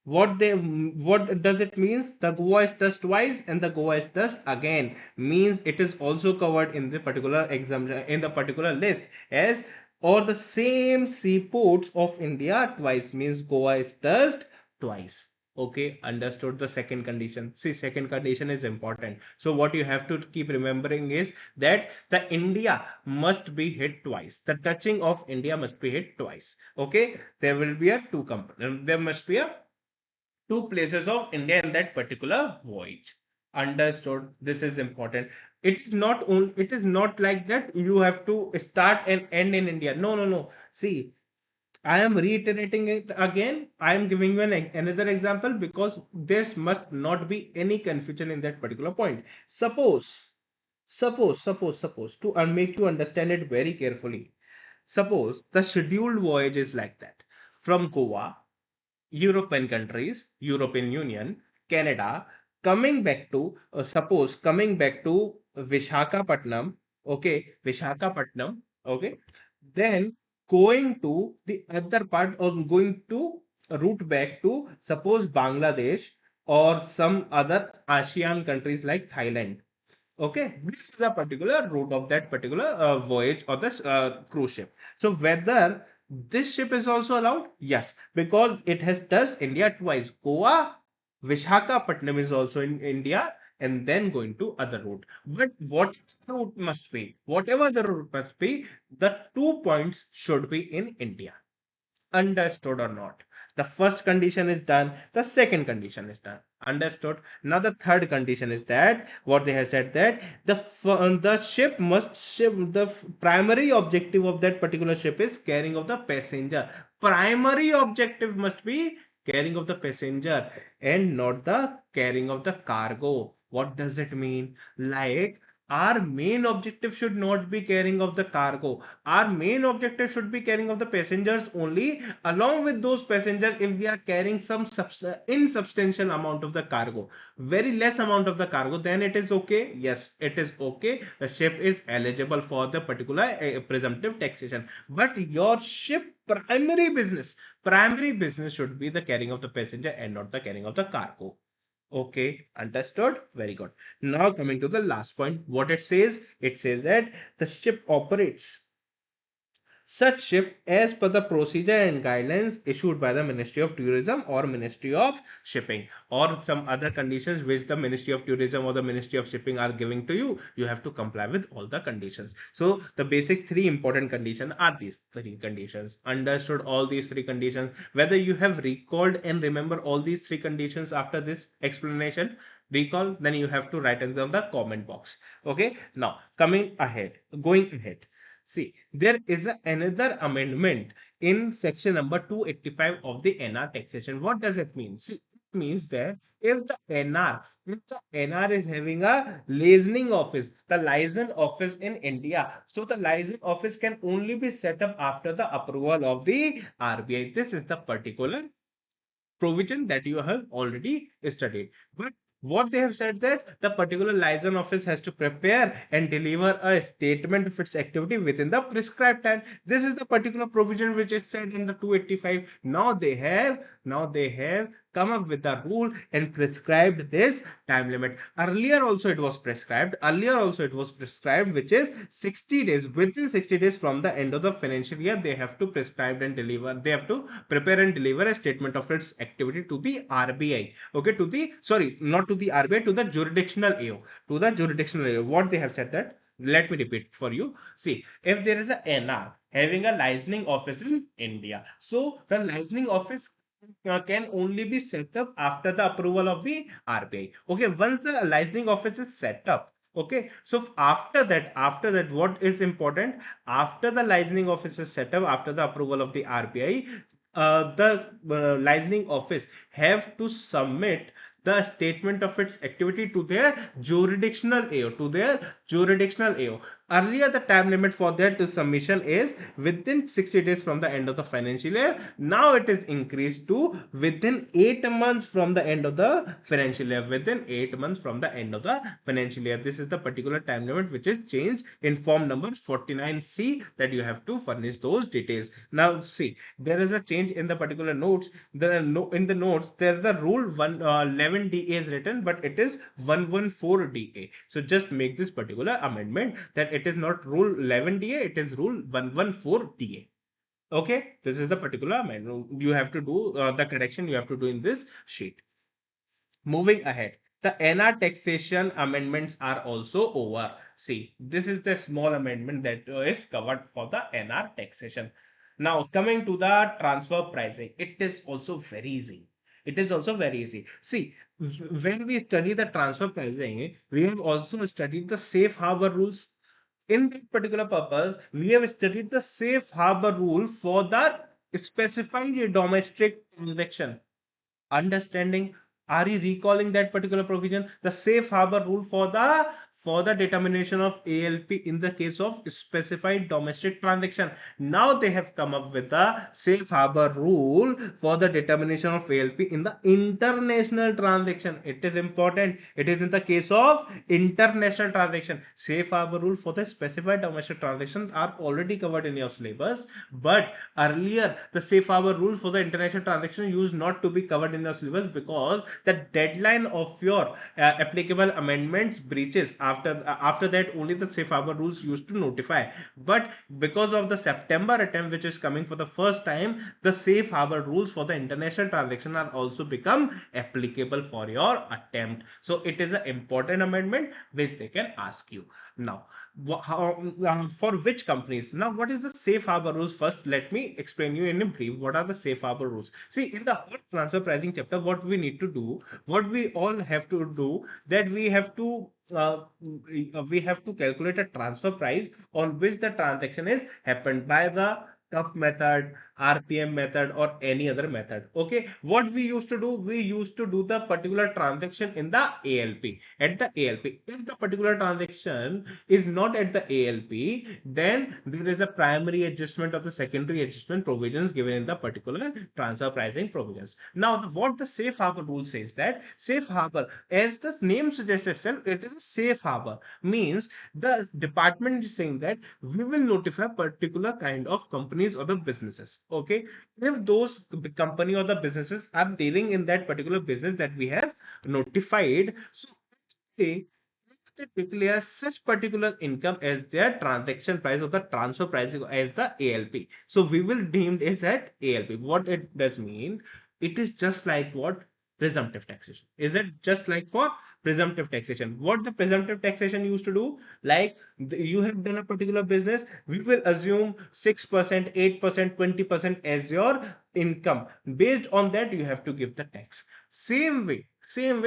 what does it means? The Goa is touched twice and the Goa is touched again. Means it is also covered in the particular exam, in the particular list as, or the same seaports of India twice, means Goa is touched twice. Okay, understood the second condition. See, second condition is important. So what you have to keep remembering is that the India must be hit twice. The touching of India must be hit twice. Okay, there will be a two component. There must be a two places of India in that particular voyage. Understood. This is important. It is not like that you have to start and end in India. No, no, no. See, I am reiterating it again. I am giving you another example because there must not be any confusion in that particular point. Suppose, to make you understand it very carefully. Suppose the scheduled voyage is like that from Goa, European countries, European Union, Canada, coming back to, suppose coming back to Vishakhapatnam, okay, Vishakhapatnam, okay, then going to the other part or going to route back to suppose Bangladesh, or some other ASEAN countries like Thailand. Okay, this is a particular route of that particular voyage or the cruise ship. So whether this ship is also allowed? Yes, because it has touched India twice. Goa, Vishakhapatnam is also in India, and then going to other route. But what the route must be, whatever the route must be, the 2 points should be in India. Understood or not? The first condition is done, the second condition is done. Understood? Now the third condition is that what they have said, that the ship must ship, the primary objective of that particular ship is carrying of the passenger. Primary objective must be carrying of the passenger and not the carrying of the cargo. What does it mean? Like, our main objective should not be carrying of the cargo. Our main objective should be carrying of the passengers only. Along with those passengers, if we are carrying some insubstantial amount of the cargo, very less amount of the cargo, then it is okay. Yes, it is okay. The ship is eligible for the particular presumptive taxation. But your ship primary business should be the carrying of the passenger and not the carrying of the cargo. Okay, understood. Very good. Now coming to the last point, what it says that the ship operates such ship as per the procedure and guidelines issued by the Ministry of Tourism or Ministry of Shipping, or some other conditions which the Ministry of Tourism or the Ministry of Shipping are giving to you. You have to comply with all the conditions. So the basic three important conditions are these three conditions. Understood all these three conditions? Whether you have recalled and remember all these three conditions after this explanation, recall, then you have to write in the comment box. Okay, now going ahead. See, there is another amendment in section number 285 of the NR taxation. What does it mean? See, it means that if the NR is having a licensing office, the license office in India, so the license office can only be set up after the approval of the RBI. This is the particular provision that you have already studied. But what they have said, that the particular liaison office has to prepare and deliver a statement of its activity within the prescribed time. This is the particular provision which is said in the 285. Now they have come up with a rule and prescribed this time limit. Earlier also it was prescribed, which is 60 days. Within 60 days from the end of the financial year, they have to prepare and deliver a statement of its activity to the RBI. Okay, not to the RBI, to the jurisdictional AO. To the jurisdictional AO. What they have said, that, let me repeat for you. See, if there is a NR having a licensing office in India, so the licensing office can only be set up after the approval of the RBI. Okay, once the licensing office is set up, okay, so after that, what is important? After the licensing office is set up, after the approval of the RBI, the licensing office have to submit the statement of its activity to their jurisdictional AO. Earlier, the time limit for that submission is within 60 days from the end of the financial year. Now it is increased to within 8 months from the end of the financial year. Within 8 months from the end of the financial year. This is the particular time limit which is changed in form number 49C, that you have to furnish those details. Now, see, there is a change in the particular notes. In the notes, there is the rule 11DA is written, but it is 114DA. So just make this particular amendment, that it is not rule 11DA, it is rule 114DA. Okay, this is the particular amendment. You have to do the correction you have to do in this sheet. Moving ahead, the NR taxation amendments are also over. See, this is the small amendment that is covered for the NR taxation. Now, coming to the transfer pricing, it is also very easy. It is also very easy. See, when we study the transfer pricing, we have also studied the safe harbor rules. In that particular purpose, we have studied the safe harbor rule for the specified domestic transaction. Understanding? Are you recalling that particular provision? The safe harbor rule for the for the determination of ALP in the case of specified domestic transaction. Now they have come up with a safe harbor rule for the determination of ALP in the international transaction. It is important. It is in the case of international transaction. Safe harbor rule for the specified domestic transactions are already covered in your syllabus, but earlier the safe harbor rule for the international transaction used not to be covered in your syllabus because the deadline of your applicable amendments breaches. After that only the safe harbor rules used to notify, but because of the September attempt which is coming for the first time, the safe harbor rules for the international transaction are also become applicable for your attempt. So it is an important amendment which they can ask you. Now for which companies? Now what is the safe harbor rules? First let me explain you in a brief what are the safe harbor rules. See, in the whole transfer pricing chapter, what we need to do, what we all have to do, that we have to calculate a transfer price on which the transaction is happened by the cup method, RPM method, or any other method. Okay, what we used to do, we used to do the particular transaction in the ALP, at the ALP. If the particular transaction is not at the ALP, then there is a primary adjustment of the secondary adjustment provisions given in the particular transfer pricing provisions. Now what the safe harbor rule says, that safe harbor, as the name suggests itself, it is a safe harbor, means the department is saying that we will notify particular kind of companies or the businesses. Okay, if those company or the businesses are dealing in that particular business that we have notified, so they they declare such particular income as their transaction price or the transfer price as the ALP. So we will deem it as ALP. What it does mean, it is just like what? Presumptive taxation. Is it just like for presumptive taxation? What the presumptive taxation used to do, like you have done a particular business, we will assume 6%, 8%, 20% as your income. Based on that, you have to give the tax. Same way,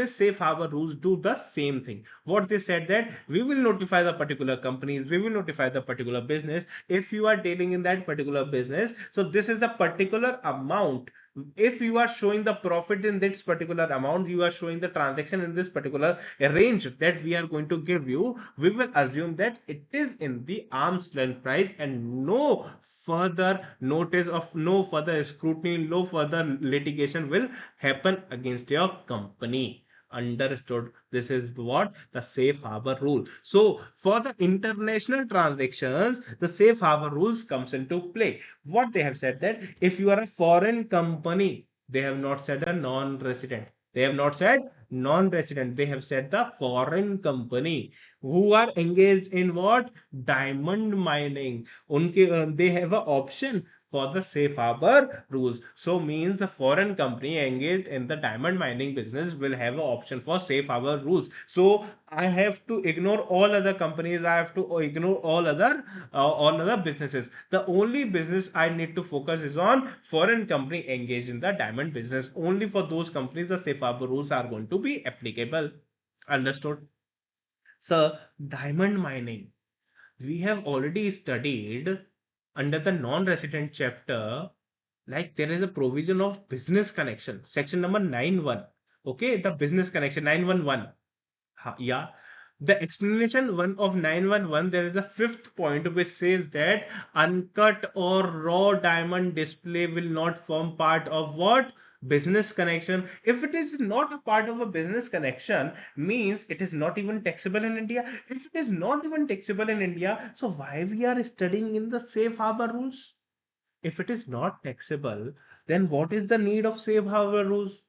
safe harbor rules do the same thing. What they said, that we will notify the particular companies, we will notify the particular business if you are dealing in that particular business. So this is a particular amount. If you are showing the profit in this particular amount, you are showing the transaction in this particular range that we are going to give you, we will assume that it is in the arm's length price, and no further notice of, no further scrutiny, no further litigation will happen against your company. Understood? This is what the safe harbor rule. So for the international transactions, the safe harbor rules comes into play. What they have said, that if you are a foreign company, they have not said a non-resident, they have not said non-resident, they have said the foreign company who are engaged in what? Diamond mining. Unke, they have an option for the safe harbor rules. So means a foreign company engaged in the diamond mining business will have an option for safe harbor rules. So I have to ignore all other companies, I have to ignore all other businesses. The only business I need to focus is on foreign company engaged in the diamond business. Only for those companies the safe harbor rules are going to be applicable. Understood? So diamond mining, we have already studied under the non-resident chapter, like there is a provision of business connection, section number 91. Okay, the business connection 911. Yeah, the explanation one of 911, there is a fifth point which says that uncut or raw diamond display will not form part of what? Business connection. If it is not a part of a business connection, means it is not even taxable in India. If it is not even taxable in India, so why we are studying in the safe harbor rules? If it is not taxable, then what is the need of safe harbor rules?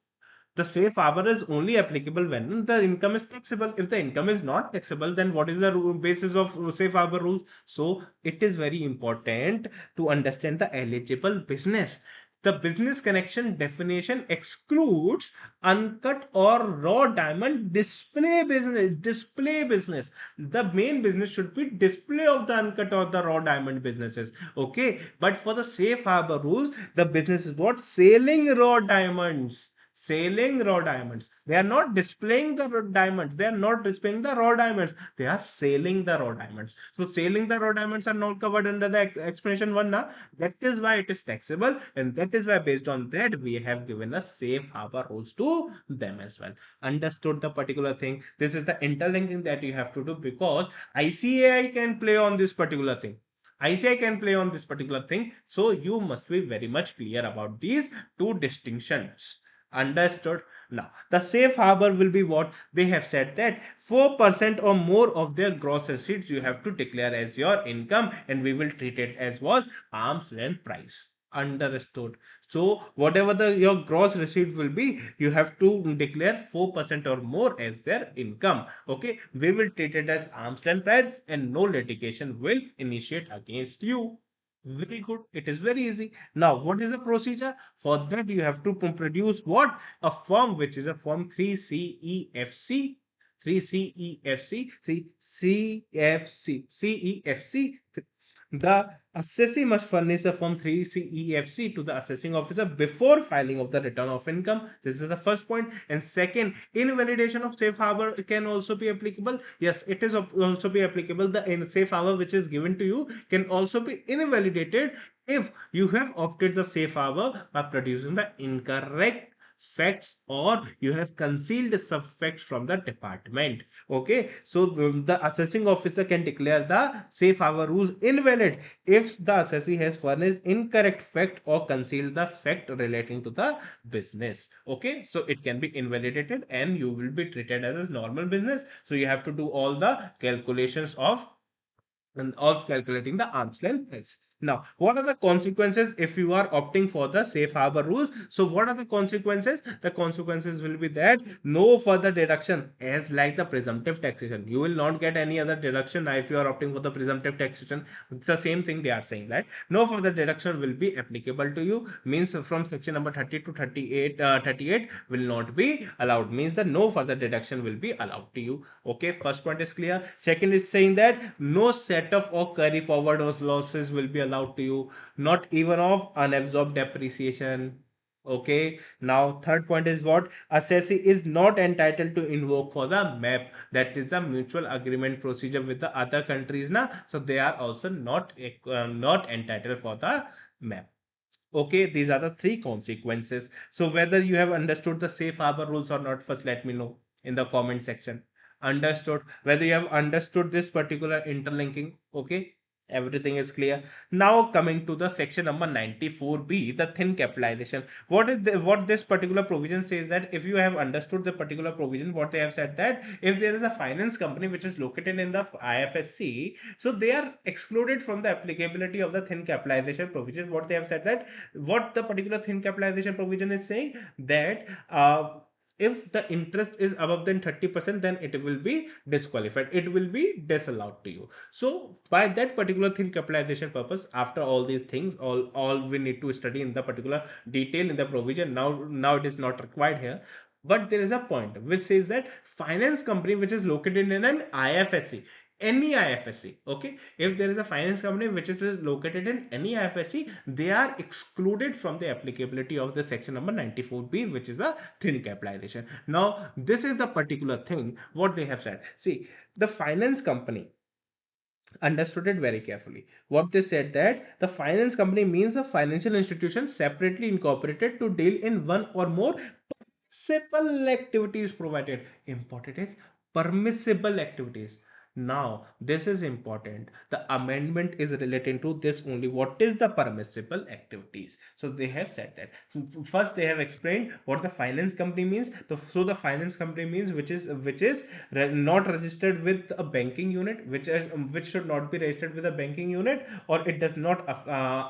The safe harbor is only applicable when the income is taxable. If the income is not taxable, then what is the basis of safe harbor rules? So it is very important to understand the eligible business. The business connection definition excludes uncut or raw diamond display business. Display business. The main business should be display of the uncut or the raw diamond businesses. Okay. But for the safe harbor rules, the business is what? Selling raw diamonds. selling raw diamonds. They are not displaying the raw diamonds. They are not displaying the raw diamonds. They are selling the raw diamonds. So selling the raw diamonds are not covered under the explanation one. Now that is why it is taxable, and that is why based on that we have given a safe harbor rules to them as well. Understood the particular thing? This is the interlinking that you have to do, because ICAI can play on this particular thing. ICI can play on this particular thing. So you must be very much clear about these two distinctions. Understood? Now, the safe harbor will be what they have said, that 4% or more of their gross receipts you have to declare as your income, and we will treat it as was arm's length price. Understood? So, whatever the your gross receipt will be, you have to declare 4% or more as their income. Okay, we will treat it as arm's length price, and no litigation will initiate against you. Very good. It is very easy. Now, what is the procedure? For that, you have to produce what? A form, which is a form 3CEFC. 3CEFC. CEFC. CEFC. The assessee must furnish a form 3CEFC to the assessing officer before filing of the return of income. This is the first point. And second, invalidation of safe harbor can also be applicable. Yes, it is also be applicable. The safe harbor which is given to you can also be invalidated if you have opted the safe harbor by producing the incorrect facts, or you have concealed some facts from the department. Okay, so the assessing officer can declare the safe harbor rules invalid if the assessee has furnished incorrect fact or concealed the fact relating to the business. Okay, so it can be invalidated and you will be treated as a normal business. So you have to do all the calculations of calculating the arm's length price. Now, what are the consequences if you are opting for the safe harbor rules? So, what are the consequences? The consequences will be that no further deduction, as like the presumptive taxation. You will not get any other deduction if you are opting for the presumptive taxation. It's the same thing they are saying, that no further deduction will be applicable to you. Means from section number 30 to 38, 38 will not be allowed. Means that no further deduction will be allowed to you. Okay, first point is clear. Second is saying that no set off or carry forward or losses will be allowed to you, not even of unabsorbed depreciation. Okay, now third point is what? Assessee is not entitled to invoke for the MAP. That is a mutual agreement procedure with the other countries now. So they are also not entitled for the MAP. Okay, these are the three consequences. So whether you have understood the safe harbor rules or not, first let me know in the comment section. Understood? Whether you have understood this particular interlinking. Okay, everything is clear. Now coming to the section number 94B, the thin capitalization. What this particular provision says, that if you have understood the particular provision, what they have said, that if there is a finance company which is located in the IFSC, so they are excluded from the applicability of the thin capitalization provision. What they have said, that what the particular thin capitalization provision is saying, that if the interest is above than 30%, then it will be disqualified, it will be disallowed to you. So by that particular thin capitalization purpose, after all these things, all we need to study in the particular detail in the provision, now it is not required here. But there is a point which says that finance company which is located in an IFSC, any IFSC, okay, if there is a finance company which is located in any IFSC, they are excluded from the applicability of the section number 94B, which is a thin capitalization. Now this is the particular thing what they have said. See, the finance company, understood it very carefully. What they said, that the finance company means a financial institution separately incorporated to deal in one or more permissible activities provided. Important is permissible activities. Now, this is important. The amendment is relating to this only. What is the permissible activities? So they have said that. First, they have explained what the finance company means. So the finance company means not registered with a banking unit, which should not be registered with a banking unit, or it does not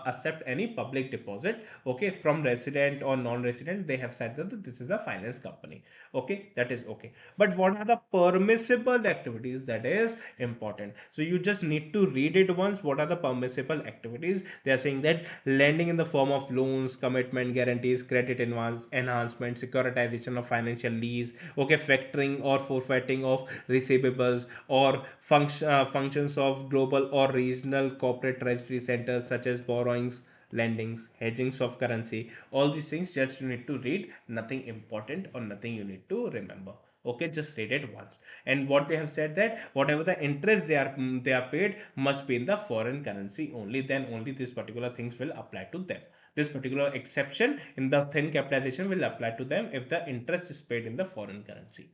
accept any public deposit. Okay, from resident or non-resident, they have said that this is a finance company. Okay, that is okay. But what are the permissible activities? That is important. So you just need to read it once. What are the permissible activities? They are saying that lending in the form of loans, commitment, guarantees, credit enhancement, securitization of financial lease, okay, factoring or forfeiting of receivables, or functions of global or regional corporate treasury centers, such as borrowings, lendings, hedgings of currency, all these things just you need to read, nothing important or nothing you need to remember. Okay, just read it once. And what they have said that whatever the interest they are paid must be in the foreign currency only, then only these particular things will apply to them. This particular exception in the thin capitalization will apply to them if the interest is paid in the foreign currency.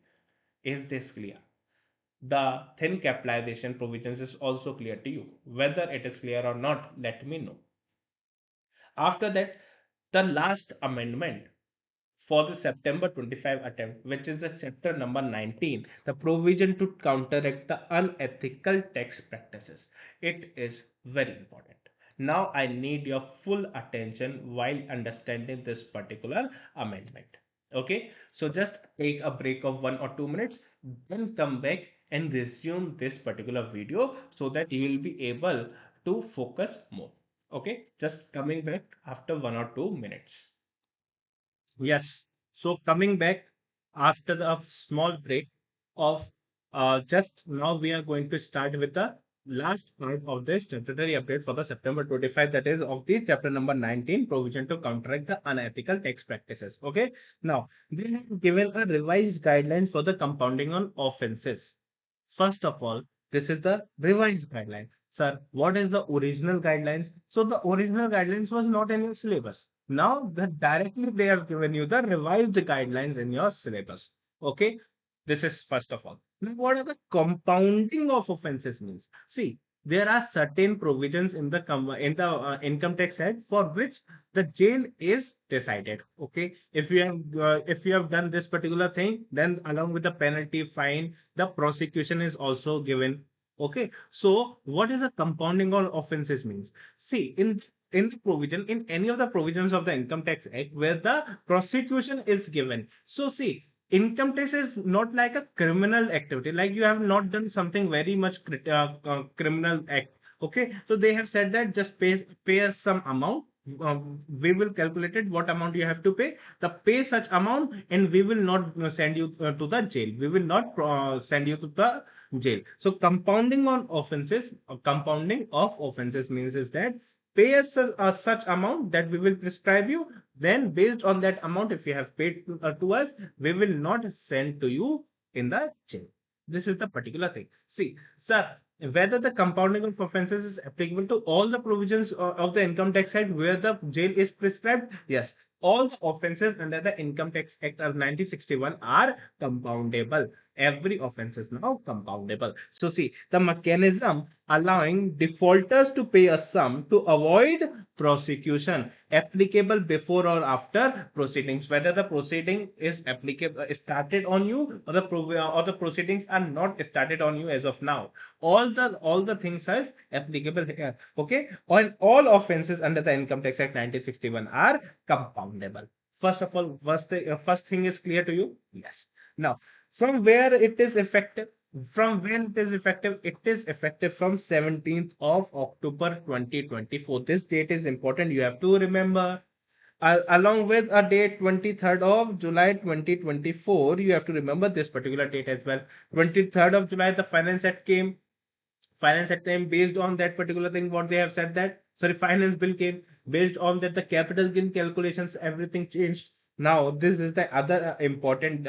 Is this clear? The thin capitalization provisions is also clear to you. Whether it is clear or not, let me know. After that, the last amendment for the September 25 attempt, which is the chapter number 19, the provision to counteract the unethical tax practices. It is very important. Now I need your full attention while understanding this particular amendment. Okay, so just take a break of 1 or 2 minutes, then come back and resume this particular video so that you will be able to focus more. Okay, just coming back after 1 or 2 minutes. Yes. So coming back after the small break of just now, we are going to start with the last part of the statutory update for the September 25, that is of the chapter number 19, provision to counteract the unethical tax practices. Okay. Now, they have given a revised guidelines for the compounding on offenses. First of all, this is the revised guideline. Sir, what is the original guidelines? So the original guidelines was not in your syllabus. Now that directly they have given you the revised guidelines in your syllabus. Okay, this is first of all. Now, what are the compounding of offenses means? See, there are certain provisions in the income tax act for which the jail is decided. Okay, if you have done this particular thing, then along with the penalty, fine, the prosecution is also given. Okay, so what is a compounding on offenses means? See, in the provision, in any of the provisions of the income tax act where the prosecution is given. So see, income tax is not like a criminal activity, like you have not done something very much criminal act. Okay, so they have said that just pay us some amount. We will calculate it what amount you have to pay, the pay such amount, and we will not send you to the jail, we will not send you to the jail. So compounding on offenses, compounding of offenses means is that pay us such amount that we will prescribe you, then based on that amount, if you have paid to us, we will not send to you in the jail. This is the particular thing. See, sir, whether the compounding of offenses is applicable to all the provisions of the income tax act where the jail is prescribed. Yes, all the offenses under the income tax act of 1961 are compoundable. Every offense is now compoundable. So see, the mechanism allowing defaulters to pay a sum to avoid prosecution applicable before or after proceedings, whether the proceeding is applicable started on you, or the proceedings are not started on you as of now. All the things is applicable here. Okay, all offenses under the income tax act 1961 are compoundable. First of all, first thing is clear to you. Yes. Now, from where it is effective, from when it is effective, it is effective from 17th of October 2024. This date is important, you have to remember. Along with a date 23rd of July 2024, you have to remember this particular date as well. 23rd of July, the Finance Act came. Finance Act came, based on that particular thing, what they have said that, sorry, Finance Bill came, based on that the capital gain calculations, everything changed. Now this is the other important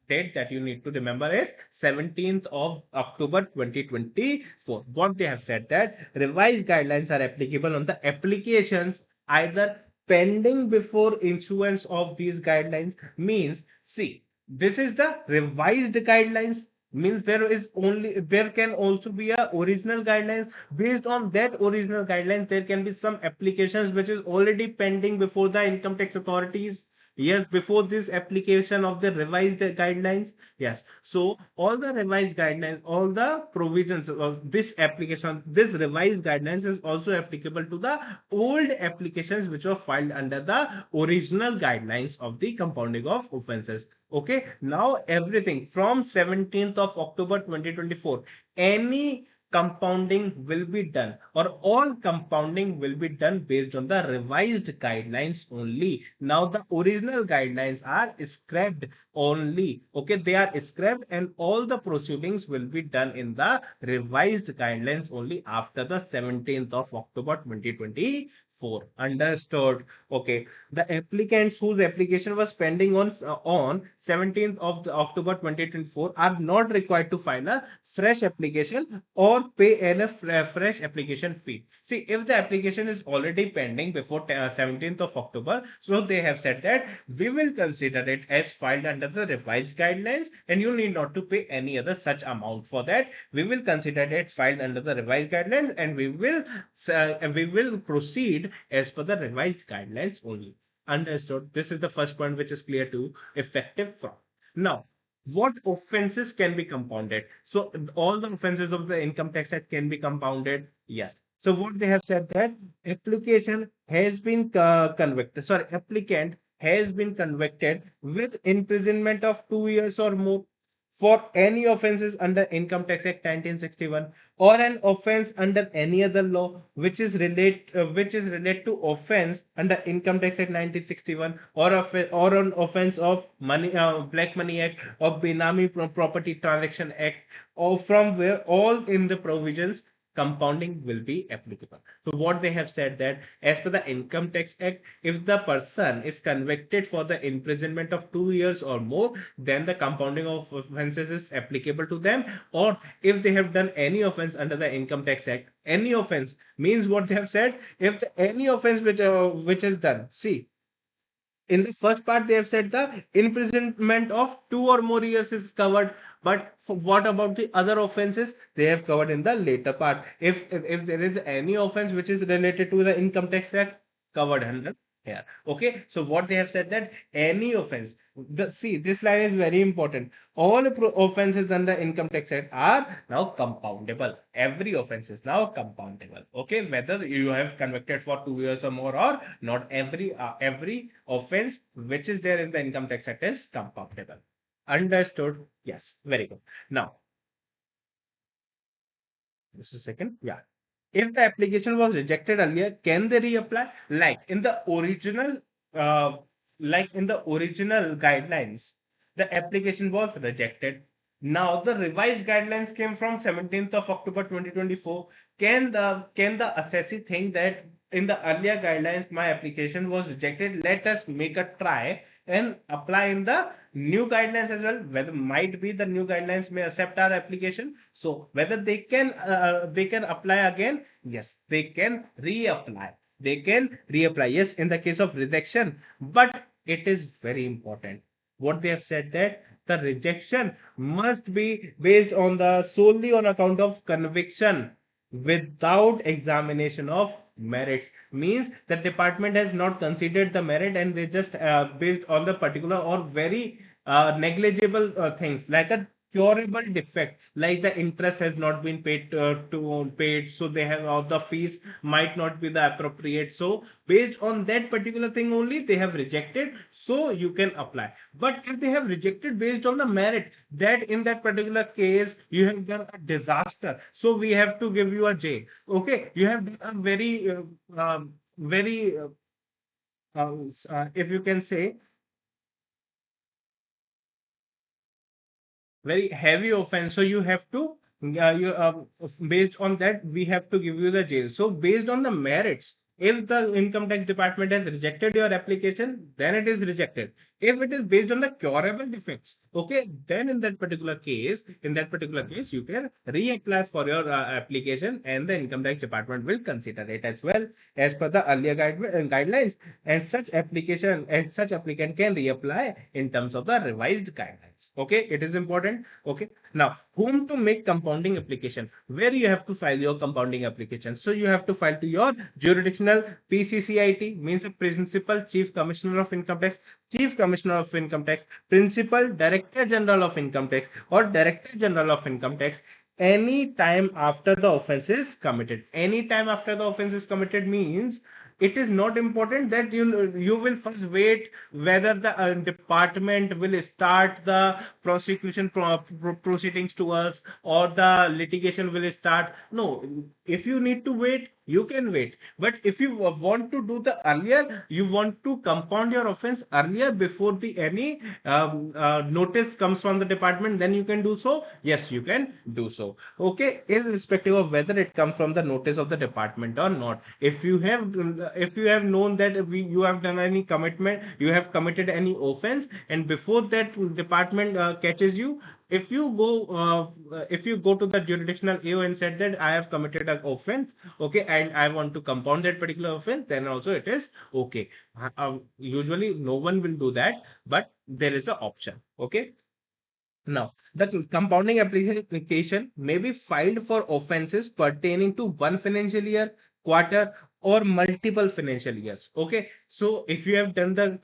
date that you need to remember is 17th of October 2024. What they have said that revised guidelines are applicable on the applications either pending before issuance of these guidelines. Means, see, this is the revised guidelines, means there can also be a original guidelines. Based on that original guidelines, there can be some applications which is already pending before the income tax authorities. Yes, before this application of the revised guidelines. Yes, so all the revised guidelines, all the provisions of this application, this revised guidelines is also applicable to the old applications which were filed under the original guidelines of the compounding of offenses. Okay, now everything from 17th of October 2024, any compounding will be done, or all compounding will be done based on the revised guidelines only. Now the original guidelines are scrapped only. Okay, they are scrapped, and all the proceedings will be done in the revised guidelines only after the 17th of October 2024. 2024. Understood? Okay. The applicants whose application was pending on 17th of October 2024 are not required to file a fresh application or pay any fresh application fee. See, if the application is already pending before 17th of October, so they have said that we will consider it as filed under the revised guidelines, and you need not to pay any other such amount for that. We will consider it filed under the revised guidelines, and we will proceed as per the revised guidelines only. Understood? This is the first point which is clear to effective fraud. Now, what offenses can be compounded? So all the offenses of the Income Tax Act can be compounded. Yes. So what they have said that application has been convicted. Sorry, applicant has been convicted with imprisonment of 2 years or more for any offenses under Income Tax Act 1961, or an offense under any other law which is relate to offense under Income Tax Act 1961, or an offense of money Black Money Act or Benami Property Transaction Act, or from where all in the provisions compounding will be applicable. So what they have said that as per the Income Tax Act, if the person is convicted for the imprisonment of 2 years or more, then the compounding of offenses is applicable to them. Or if they have done any offense under the Income Tax Act, any offense means what they have said, if any offense which is done, see, in the first part they have said the imprisonment of 2 or more years is covered, but what about the other offenses? They have covered in the later part. If there is any offense which is related to the Income Tax Act, covered under here. Okay, so what they have said that any offense, see, this line is very important. All offenses under Income Tax Act are now compoundable. Every offense is now compoundable. Okay, whether you have convicted for 2 years or more or not, every offense which is there in the Income Tax Act is compoundable. Understood? Yes, very good. Now, just a second. Yeah. If the application was rejected earlier, can they reapply? Uh, like in the original guidelines, the application was rejected. Now the revised guidelines came from 17th of October 2024. Can the assessee think that in the earlier guidelines my application was rejected? Let us make a try and apply in the new guidelines as well. Whether might be the new guidelines may accept our application. So whether they can apply again. Yes, they can reapply. They can reapply. Yes, in the case of rejection, but it is very important. What they have said that the rejection must be based on the solely on account of conviction without examination of merits. Means the department has not considered the merit, and they just based on the particular or very negligible things like a curable defect, like the interest has not been paid, so they have the fees might not be the appropriate. So based on that particular thing only they have rejected, so you can apply. But if they have rejected based on the merit, that in that particular case you have done a disaster, so we have to give you a J. Okay, you have done a very if you can say very heavy offense, so you have to you based on that we have to give you the jail. So based on the merits, if the income tax department has rejected your application, then it is rejected. If it is based on the curable defects, okay, then in that particular case you can reapply for your application, and the income tax department will consider it as well as per the earlier guidelines, and such applicant can reapply in terms of the revised guidelines. Okay, it is important. Okay, now whom to make compounding application, where you have to file your compounding application? So you have to file to your jurisdictional PCCIT, means a principal chief commissioner of income tax, chief commissioner of income tax, principal director general of income tax, or director general of income tax, any time after the offense is committed. Any time after the offense is committed means it is not important that you will first wait whether the department will start the prosecution proceedings to us, or the litigation will start. No, if you need to wait, you can wait. But if you want to do the earlier, you want to compound your offense earlier before the any notice comes from the department, then you can do so. Yes, you can do so. Okay, irrespective of whether it comes from the notice of the department or not. If you have known that you have done any commitment, you have committed any offense, and before that department catches you, if you go to the jurisdictional AO and said that I have committed an offense, okay, and I want to compound that particular offense, then also it is okay. Usually no one will do that, but there is an option. Okay. Now, the compounding application may be filed for offenses pertaining to one financial year, quarter, or multiple financial years. Okay, so if you have done the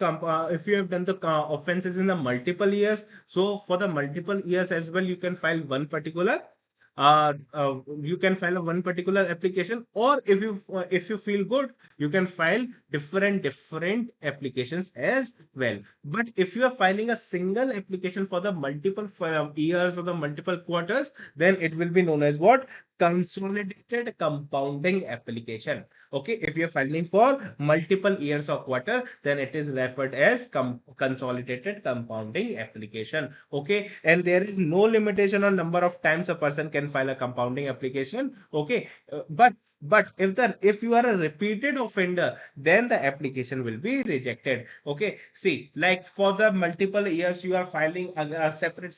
offenses in the multiple years, so for the multiple years as well, you can file a one particular application, or if you feel good, you can file different applications as well. But if you are filing a single application for the multiple years or the multiple quarters, then it will be known as what? Consolidated compounding application. Okay, if you're filing for multiple years or quarter, then it is referred as consolidated compounding application. Okay, and there is no limitation on number of times a person can file a compounding application. Okay, but if you are a repeated offender, then the application will be rejected. Okay, see, like for the multiple years you are filing a separate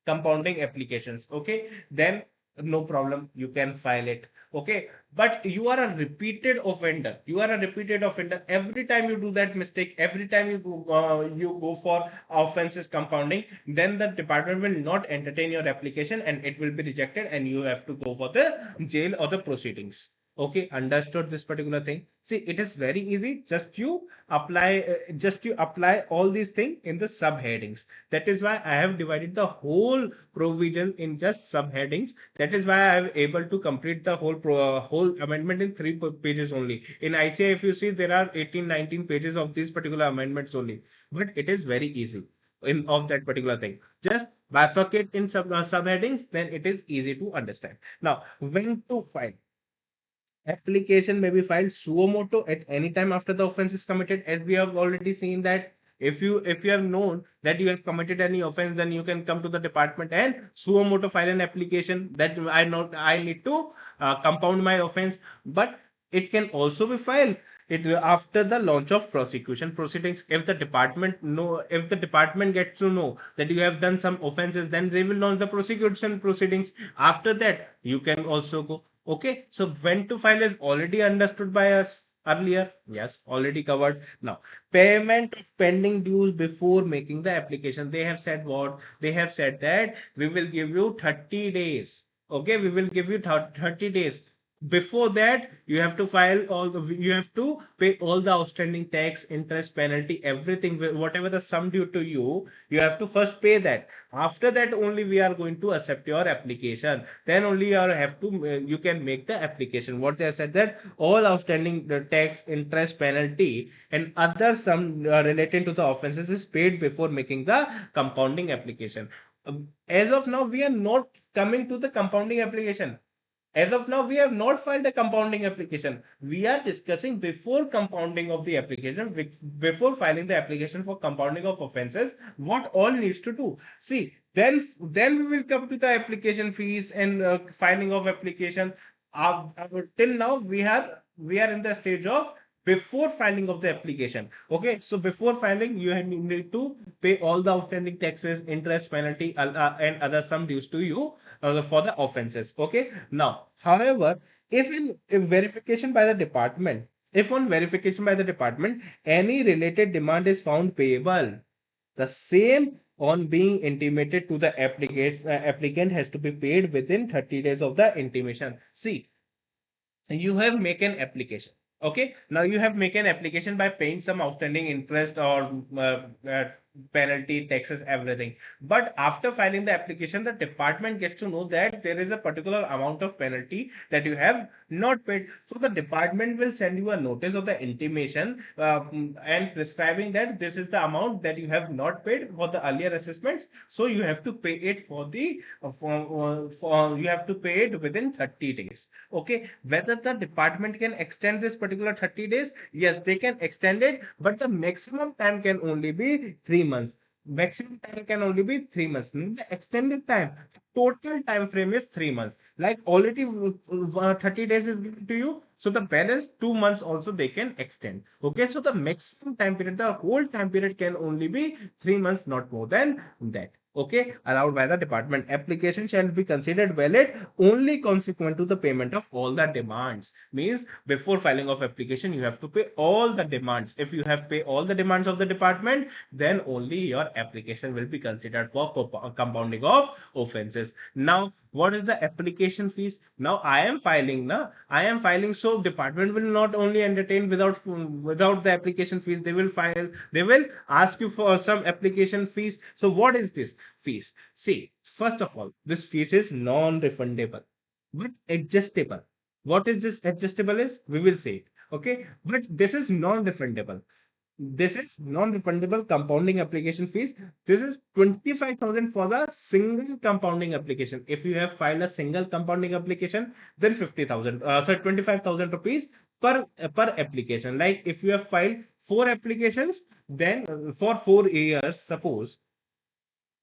compounding applications. Okay, then no problem, you can file it. Okay, but you are a repeated offender. You are a repeated offender. Every time you do that mistake, every time you go for offenses compounding, then the department will not entertain your application and it will be rejected, and you have to go for the jail or the proceedings. Okay, understood this particular thing? See, it is very easy. Just you apply all these things in the subheadings. That is why I have divided the whole provision in just subheadings. That is why I am able to complete the whole amendment in 3 pages only. In ICI, if you see, there are 18-19 pages of these particular amendments only. But it is very easy in of that particular thing. Just bifurcate in subheadings, then it is easy to understand. Now, when to file? Application may be filed suo motu at any time after the offense is committed, as we have already seen that if you have known that you have committed any offense, then you can come to the department and suo motu file an application that I need to compound my offense. But it can also be filed after the launch of prosecution proceedings. If the department gets to know that you have done some offenses, then they will launch the prosecution proceedings. After that, you can also go. Okay, so when to file is already understood by us earlier. Yes, already covered. Now, payment of pending dues before making the application. They have said what? They have said that we will give you 30 days. Okay, we will give you 30 days. Before that, you have to pay all the outstanding tax, interest, penalty, everything, whatever the sum due to you, you have to first pay that. After that, only we are going to accept your application. Then only you can make the application. What they have said, that all outstanding tax, interest, penalty, and other sum related to the offenses is paid before making the compounding application. As of now, we are not coming to the compounding application. As of now, we have not filed a compounding application. We are discussing before compounding of the application, before filing the application for compounding of offenses, what all needs to do. See, then we will come to the application fees and filing of application. Till now, we are in the stage of before filing of the application. Okay, so before filing, need to pay all the outstanding taxes, interest, penalty, and other sum dues to you for the offenses. Okay, now, however, if verification by the department, if on verification by the department, any related demand is found payable, the same on being intimated to the applicant has to be paid within 30 days of the intimation. See, you have make an application. Okay, now you have make an application by paying some outstanding interest or penalty, taxes, everything. But after filing the application, the department gets to know that there is a particular amount of penalty that you have not paid. So the department will send you a notice of the intimation and prescribing that this is the amount that you have not paid for the earlier assessments. So you have to pay it for you have to pay it within 30 days. Okay, whether the department can extend this particular 30 days, yes, they can extend it, but the maximum time can only be 3 months. Maximum time can only be 3 months. The extended time, total time frame is 3 months. Like already 30 days is given to you, so the balance 2 months also they can extend. Okay, so the maximum time period, the whole time period can only be 3 months, not more than that. Okay, allowed by the department. Application shall be considered valid only consequent to the payment of all the demands. Means before filing of application, you have to pay all the demands. If you have pay all the demands of the department, then only your application will be considered for compounding of offenses. Now, what is the application fees? Now I am filing, na? I am filing, so department will not only entertain without the application fees. They will file. They will ask you for some application fees. So what is this fees? See, first of all, this fees is non-refundable but adjustable. What is this adjustable is? We will say it. Okay, but this is non-refundable. This is non-refundable compounding application fees. This is 25,000 for the single compounding application. If you have filed a single compounding application, then 50,000, sorry, 25,000 rupees per application. Like if you have filed four applications, then for 4 years, suppose,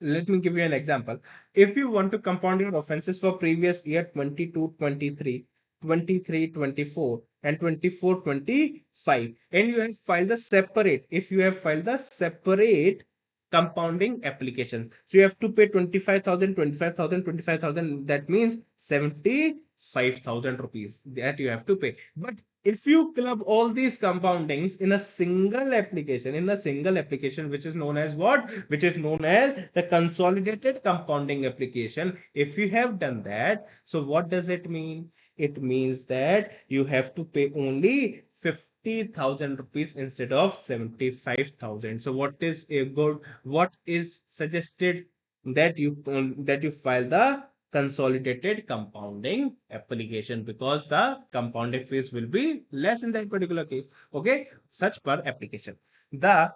let me give you an example. If you want to compound your offenses for previous year 22, 23, 23, 24, and 24, 25, and you have filed the separate, if you have filed the separate compounding applications, so you have to pay 25,000, 25,000, 25,000. That means 75,000 rupees that you have to pay. But if you club all these compoundings in a single application, which is known as what? Which is known as the consolidated compounding application. If you have done that, so what does it mean? It means that you have to pay only 50,000 rupees instead of 75,000. So what is a good, what is suggested, that you file the consolidated compounding application, because the compounding fees will be less in that particular case. Okay, such per application. The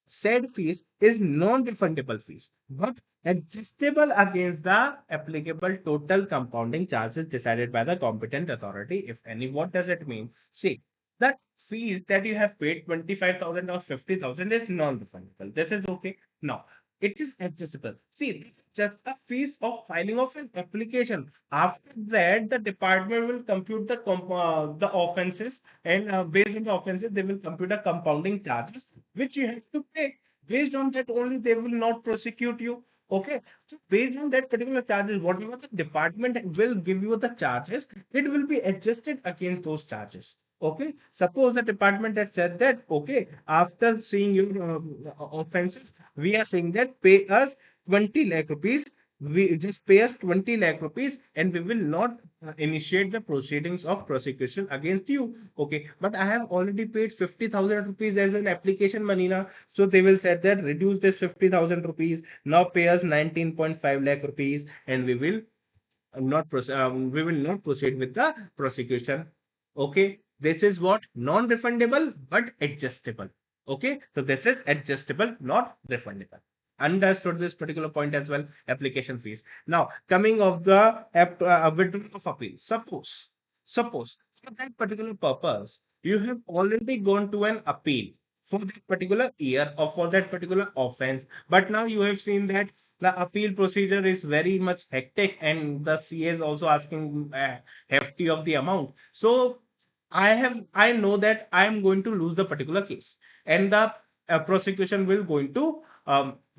said fees is non-refundable fees, but adjustable against the applicable total compounding charges decided by the competent authority, if any. What does it mean? See, that fees that you have paid 25,000 or 50,000 is non-refundable. This is okay. Now, it is adjustable. See, this is just a fees of filing of an application. After that, the department will compute the offenses, and based on the offenses, they will compute a compounding charges which you have to pay. Based on that only, they will not prosecute you. Okay, so based on that particular charges, whatever the department will give you the charges, it will be adjusted against those charges. Okay, suppose the department has said that, okay, after seeing your offenses, we are saying that pay us 20 lakh rupees. We just pay us 20 lakh rupees, and we will not initiate the proceedings of prosecution against you. Okay, but I have already paid 50,000 rupees as an application money now. So they will say that reduce this 50,000 rupees, now pay us 19.5 lakh rupees, and we will not proceed with the prosecution. Okay, this is what? Non-refundable but adjustable. Okay, so this is adjustable, not refundable. Understood this particular point as well. Application fees. Now, coming of the withdrawal of appeal. Suppose for that particular purpose, you have already gone to an appeal for that particular year or for that particular offense, but now you have seen that the appeal procedure is very much hectic, and the CA is also asking hefty of the amount. So I know that I am going to lose the particular case, and the prosecution will going to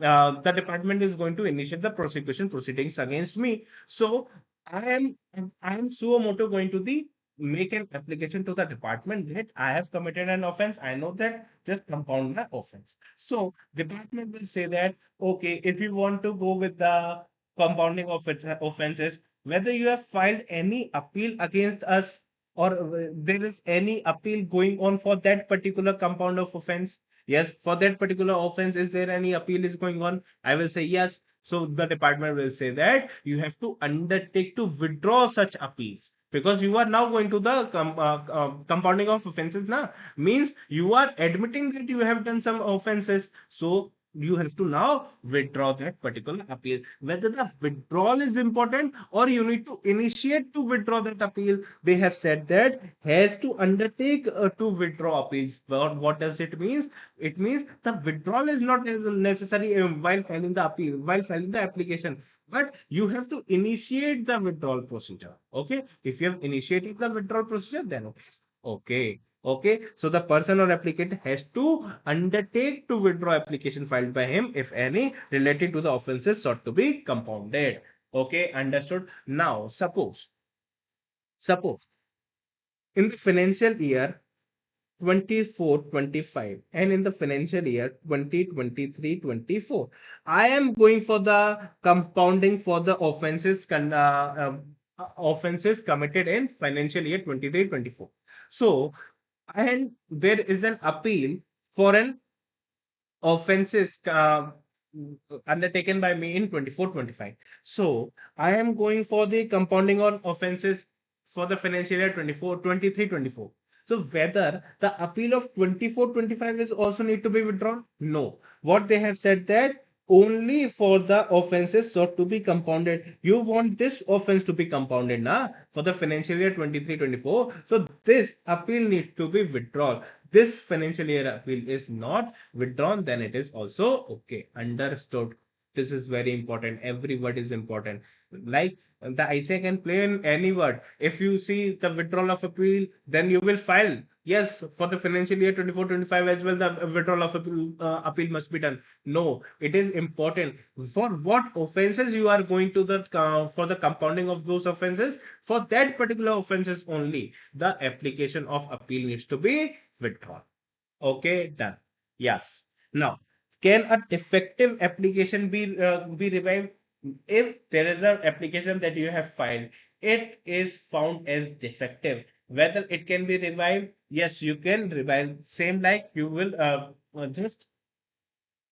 the department is going to initiate the prosecution proceedings against me. So I am suo moto going to the make an application to the department that I have committed an offense. I know that, just compound my offense. So department will say that, okay, if you want to go with the compounding of offenses, whether you have filed any appeal against us, or there is any appeal going on for that particular compound of offense? Yes, for that particular offense, is there any appeal is going on? I will say yes. So the department will say that you have to undertake to withdraw such appeals, because you are now going to the compounding of offenses now, means you are admitting that you have done some offenses. So you have to now withdraw that particular appeal. Whether the withdrawal is important or you need to initiate to withdraw that appeal, they have said that has to undertake to withdraw appeals. What does it means? It means the withdrawal is not as necessary while filing the appeal, while filing the application, but you have to initiate the withdrawal procedure. Okay, if you have initiated the withdrawal procedure, then it's okay. Okay, so the person or applicant has to undertake to withdraw application filed by him, if any, relating to the offenses sought to be compounded. Okay, understood. Now, suppose in the financial year 24-25 and in the financial year 2023-24, I am going for the compounding for the offenses committed in financial year 23-24. So, and there is an appeal for an offenses undertaken by me in 24-25. So I am going for the compounding on offenses for the financial year 24-23-24. So whether the appeal of 24-25 is also need to be withdrawn? No. What they have said that only for the offenses sought to be compounded. You want this offense to be compounded na for the financial year 23-24. So this appeal needs to be withdrawn. This financial year appeal is not withdrawn, then it is also okay. Understood. This is very important. Every word is important. Like the ICA can play in any word. If you see the withdrawal of appeal, then you will file. Yes, for the financial year 24-25 as well, the withdrawal of appeal must be done. No, it is important. For what offenses you are going to the for the compounding of those offenses, for that particular offenses only, the application of appeal needs to be withdrawn. Okay, done. Yes. Now, can a defective application be revived? If there is an application that you have filed, it is found as defective. Whether it can be revived? Yes, you can revive. Same like you will just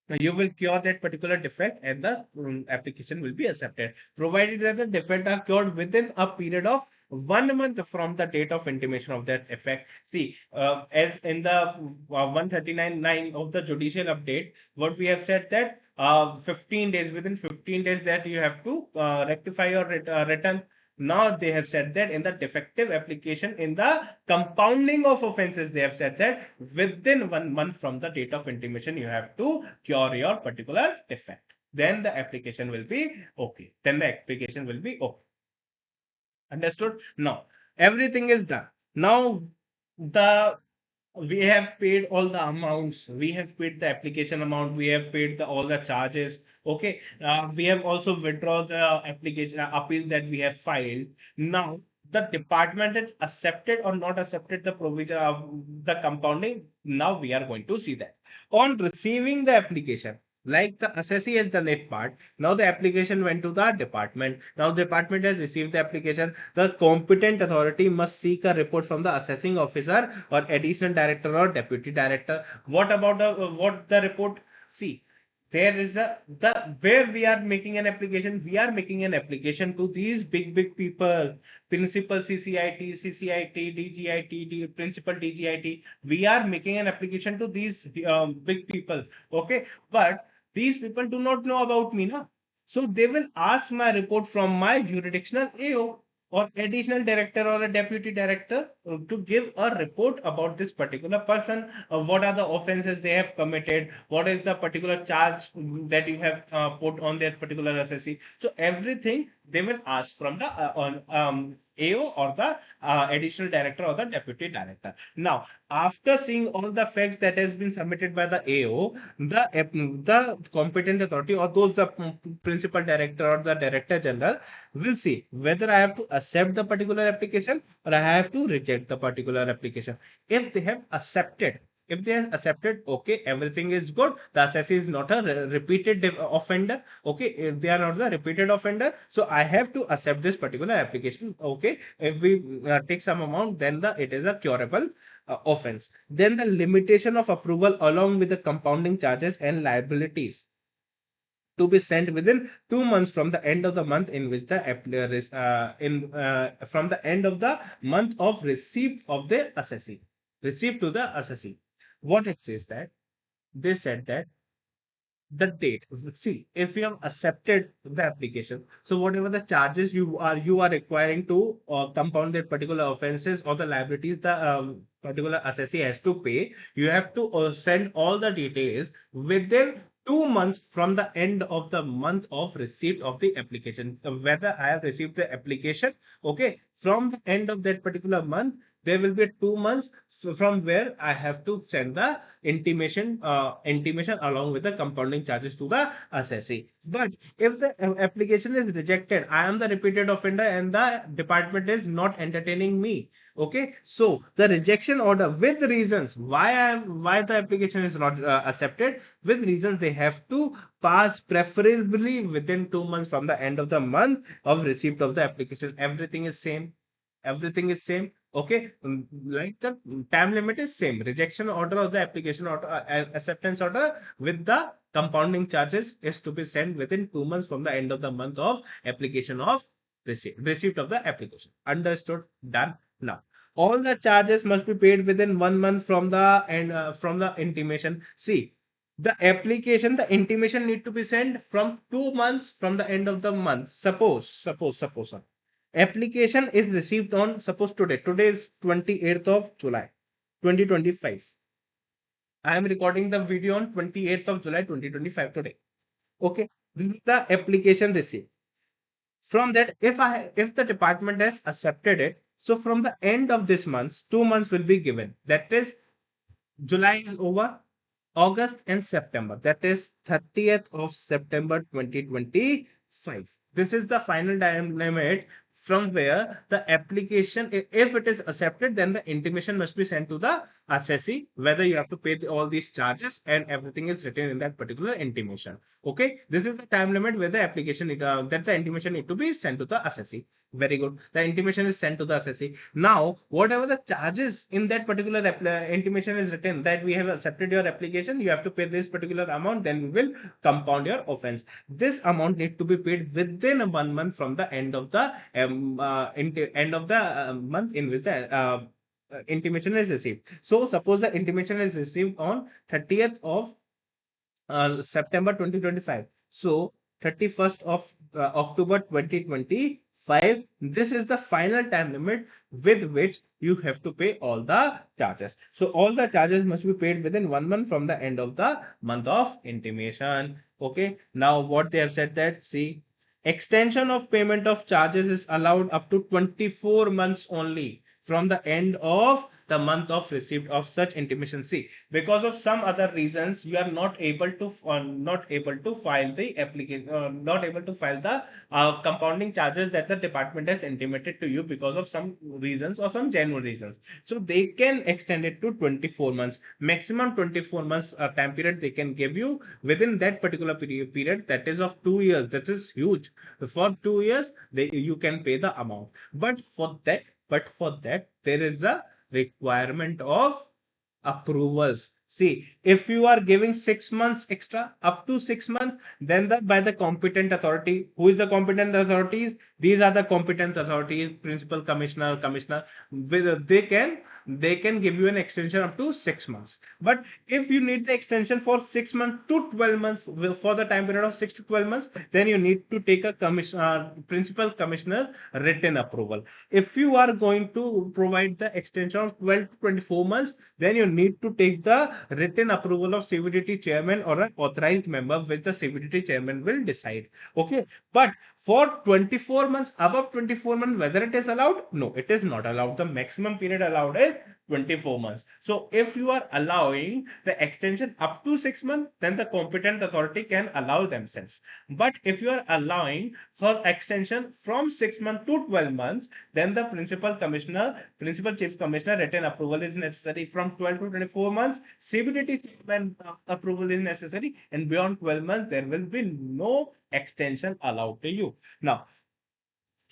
you will cure that particular defect and the application will be accepted, provided that the defect are cured within a period of 1 month from the date of intimation of that effect. See, as in the 139.9 of the judicial update, what we have said that 15 days, within 15 days that you have to rectify your return. Now they have said that in the defective application, in the compounding of offenses, they have said that within 1 month from the date of intimation, you have to cure your particular defect. Then the application will be okay. Then the application will be okay. Understood? Now, everything is done. Now, the we have paid all the amounts, we have paid the application amount, we have paid all the charges. Okay, we have also withdrawn the application appeal that we have filed. Now the department has accepted or not accepted the provision of the compounding. Now we are going to see that on receiving the application, like the assessee has done it part. Now the application went to the department. Now the department has received the application. The competent authority must seek a report from the assessing officer or additional director or deputy director. What about the what the report? See, there is a the where we are making an application. We are making an application to these big people, principal CCIT, CCIT, DGIT, principal DGIT. We are making an application to these big people. Okay, but these people do not know about me, na? So they will ask my report from my jurisdictional AO or additional director or a deputy director to give a report about this particular person. What are the offenses they have committed? What is the particular charge that you have put on that particular assessee? So everything they will ask from the on AO or the additional director or the deputy director. Now, after seeing all the facts that has been submitted by the AO, the competent authority or those the principal director or the director general will see whether I have to accept the particular application or I have to reject the particular application. If they have accepted, If they are accepted, okay, everything is good. The assessee is not a repeated offender. Okay, if they are not the repeated offender, so I have to accept this particular application. Okay, if we take some amount, then it is a curable offense. Then the limitation of approval along with the compounding charges and liabilities to be sent within 2 months from the end of the month in which the from the end of the month of receipt of the assessee, received to the assessee. What it says that they said that the date. See, if you have accepted the application, so whatever the charges you are requiring to compound that particular offenses or the liabilities the particular assessee has to pay, you have to send all the details within 2 months from the end of the month of receipt of the application. Whether I have received the application, okay, from the end of that particular month, there will be 2 months from where I have to send the intimation along with the compounding charges to the assessee. But if the application is rejected, I am the repeated offender and the department is not entertaining me. Okay, so the rejection order with reasons why the application is not accepted, with reasons they have to pass preferably within 2 months from the end of the month of receipt of the application. Everything is same. Everything is same. Okay, like the time limit is same. Rejection order of the application order, acceptance order with the compounding charges is to be sent within 2 months from the end of the month of application of receipt of the application. Understood? Done. Now, all the charges must be paid within 1 month from the from the intimation. See, the application, the intimation need to be sent from 2 months from the end of the month. Suppose application is received on, suppose today is 28th of July 2025. I am recording the video on 28th of July 2025 today. Okay, this is the application received. From that, if the department has accepted it, so from the end of this month 2 months will be given. That is, July is over, August and September. That is 30th of September 2025. This is the final time limit from where the application, if it is accepted, then the intimation must be sent to the assessee, whether you have to pay all these charges, and everything is written in that particular intimation. Okay, this is the time limit where the application that the intimation need to be sent to the assessee. Very good. The intimation is sent to the assessee. Now, whatever the charges in that particular intimation is written that we have accepted your application, you have to pay this particular amount, then we will compound your offense. This amount need to be paid within 1 month from the end of the month in which the intimation is received. So, suppose the intimation is received on 30th of September 2025. So 31st of October 2025. This is the final time limit with which you have to pay all the charges. So all the charges must be paid within 1 month from the end of the month of intimation. Okay. Now what they have said that, see, extension of payment of charges is allowed up to 24 months only from the end of the month of receipt of such intimation. See, because of some other reasons, you are not able to file the application, not able to file the compounding charges that the department has intimated to you because of some reasons or some genuine reasons. So they can extend it to 24 months, maximum 24 months time period they can give you. Within that particular period, that is of 2 years, that is huge. For 2 years, you can pay the amount. But for that, there is a requirement of approvals. See, if you are giving 6 months extra, up to 6 months, then by the competent authority. Who is the competent authorities? These are the competent authorities, principal commissioner, commissioner. They can give you an extension up to 6 months. But if you need the extension for 6 months to 12 months, for the time period of 6 to 12 months, then you need to take a principal commissioner written approval. If you are going to provide the extension of 12 to 24 months, then you need to take the written approval of CVDT chairman or an authorized member, which the CVDT chairman will decide. Okay, but for 24 months, above 24 months, whether it is allowed? No, it is not allowed. The maximum period allowed is 24 months. So if you are allowing the extension up to 6 months, then the competent authority can allow themselves. But if you are allowing for extension from 6 months to 12 months, then the principal chief commissioner written approval is necessary. From 12 to 24 months, CBDT approval is necessary, and beyond 12 months, there will be no extension allowed to you. Now,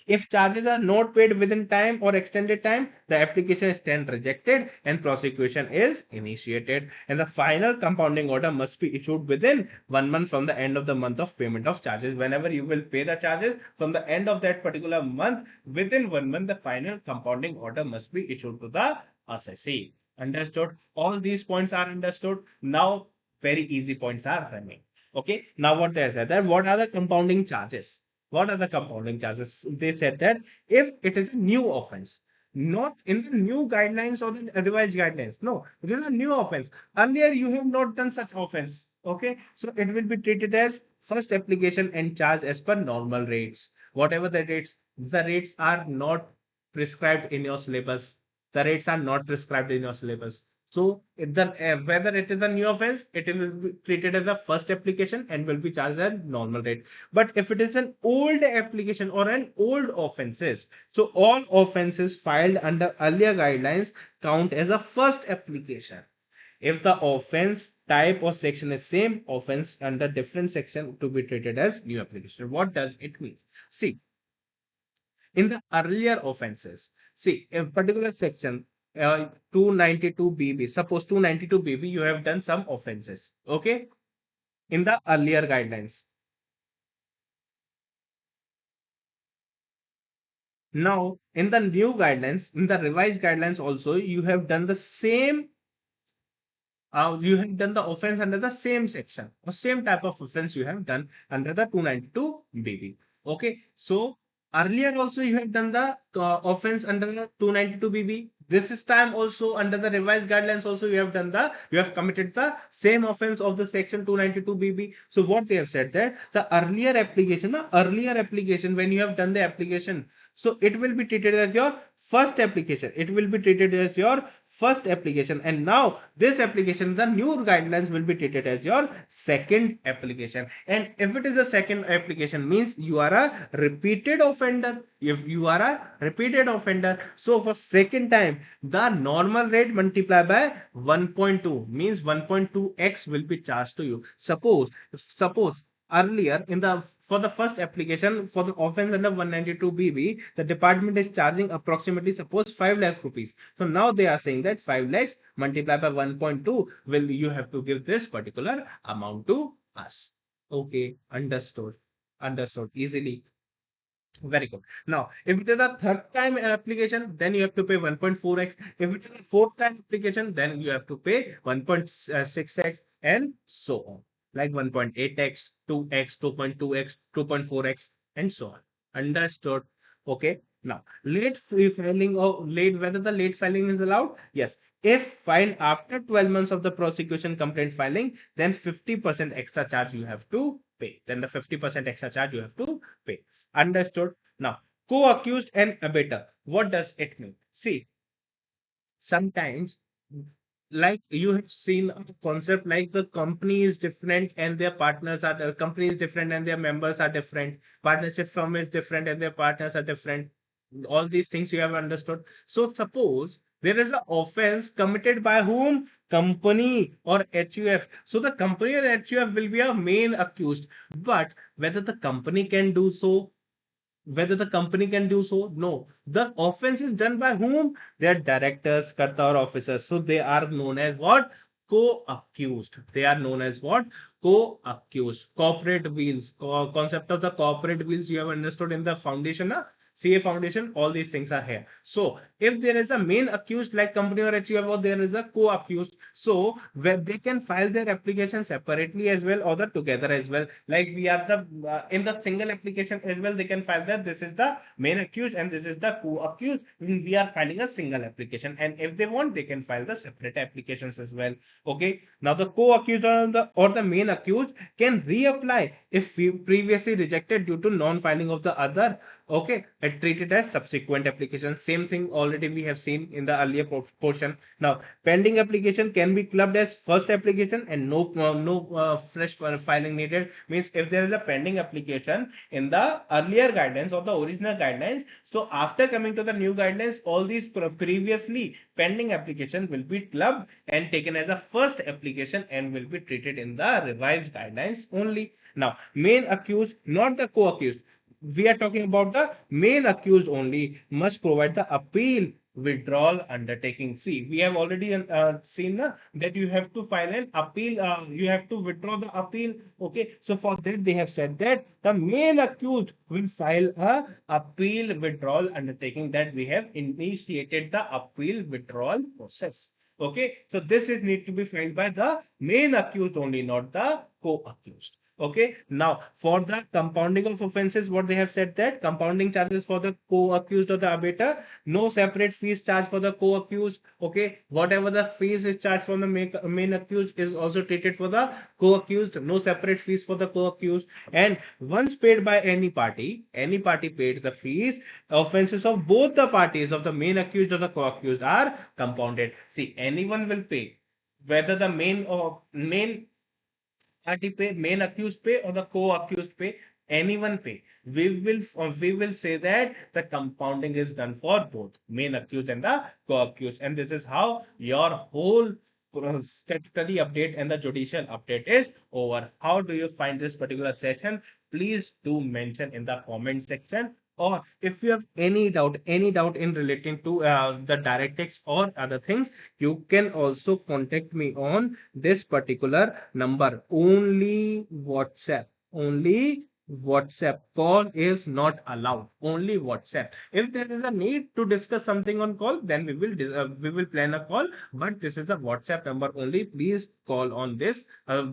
if charges are not paid within time or extended time, the application is then rejected and prosecution is initiated. And the final compounding order must be issued within 1 month from the end of the month of payment of charges. Whenever you will pay the charges from the end of that particular month, within 1 month, the final compounding order must be issued to the assessee. Understood? All these points are understood. Now, very easy points are running. Okay. Now, what they said that what are the compounding charges? What are the compounding charges? They said that if it is a new offense, not in the new guidelines or the revised guidelines. No, it is a new offense. Earlier, you have not done such offense. Okay, so it will be treated as first application and charged as per normal rates. Whatever the rates are not prescribed in your syllabus. The rates are not prescribed in your syllabus. So, whether it is a new offense, it will be treated as a first application and will be charged at normal rate. But if it is an old application or an old offenses, so all offenses filed under earlier guidelines count as a first application. If the offense type or section is same, offense under different section to be treated as new application. What does it mean? See, in the earlier offenses, see a particular section 292 BB, suppose 292 BB, you have done some offenses, okay, in the earlier guidelines. Now, in the new guidelines, in the revised guidelines also, you have done the same, you have done the offense under the same section or same type of offense you have done under the 292 BB. Okay, so earlier also you have done the offense under the 292 BB. This is time also under the revised guidelines also you have committed the same offense of the section 292 BB. So what they have said that the earlier application when you have done the application, so it will be treated as your first application. It will be treated as your first application, and now this application, the new guidelines will be treated as your second application. And if it is a second application, means you are a repeated offender. If you are a repeated offender, so for second time, the normal rate multiplied by 1.2 means 1.2x will be charged to you. Suppose earlier in the for the first application for the offense under 192 BB, the department is charging approximately suppose 5 lakh rupees. So now they are saying that 5 lakhs multiplied by 1.2 will you have to give this particular amount to us. Okay, understood. Understood easily. Very good. Now, if it is a third time application, then you have to pay 1.4x. If it is a fourth time application, then you have to pay 1.6x and so on. Like 1.8x, 2x, 2.2x, 2.4x, and so on. Understood? Okay. Now, whether the late filing is allowed? Yes. If filed after 12 months of the prosecution complaint filing, then 50% extra charge you have to pay. Then the 50% extra charge you have to pay. Understood? Now, co-accused and abettor. What does it mean? See, sometimes, like you have seen a concept like the company is different and their partners are the company is different and their members are different. Partnership firm is different and their partners are different. All these things you have understood. So suppose there is an offense committed by whom? Company or HUF. So the company or HUF will be a main accused. But whether the company can do so, no. The offense is done by whom? They are directors, karta or officers. So they are known as what? Co-accused. They are known as what? Co-accused. Corporate wheels. Concept of the corporate wheels you have understood in the foundation, CA foundation, all these things are here. So if there is a main accused like company or HUF, or there is a co-accused, so where they can file their application separately as well or the together as well. Like we are the in the single application as well, they can file that this is the main accused and this is the co-accused. We are filing a single application, and if they want, they can file the separate applications as well. Okay. Now the co-accused or the main accused can reapply if we previously rejected due to non-filing of the other Okay, and treat it as subsequent application. Same thing already we have seen in the earlier portion. Now, pending application can be clubbed as first application, and no fresh filing needed. Means if there is a pending application in the earlier guidelines or the original guidelines, so after coming to the new guidelines, all these previously pending application will be clubbed and taken as a first application and will be treated in the revised guidelines only. Now, main accused, not the co-accused. We are talking about the main accused only must provide the appeal withdrawal undertaking. See, we have already seen that you have to file an appeal, you have to withdraw the appeal. Okay, so for that they have said that the main accused will file a appeal withdrawal undertaking, that we have initiated the appeal withdrawal process. Okay, so this is need to be filed by the main accused only, not the co-accused. Okay, now for the compounding of offenses, what they have said that compounding charges for the co-accused or the abater, no separate fees charged for the co-accused. Okay, whatever the fees is charged from the main accused is also treated for the co-accused, no separate fees for the co-accused. And once paid by any party paid the fees, offenses of both the parties of the main accused or the co-accused are compounded. See, anyone will pay, whether the main party pay, main accused pay, or the co-accused pay, anyone pay. We will say that the compounding is done for both main accused and the co-accused, and this is how your whole statutory update and the judicial update is over. How do you find this particular session? Please do mention in the comment section. Or if you have any doubt in relating to the directives or other things, you can also contact me on this particular number. Only WhatsApp. Only WhatsApp. Call is not allowed. Only WhatsApp. If there is a need to discuss something on call, then we will plan a call. But this is a WhatsApp number only. Please call on this.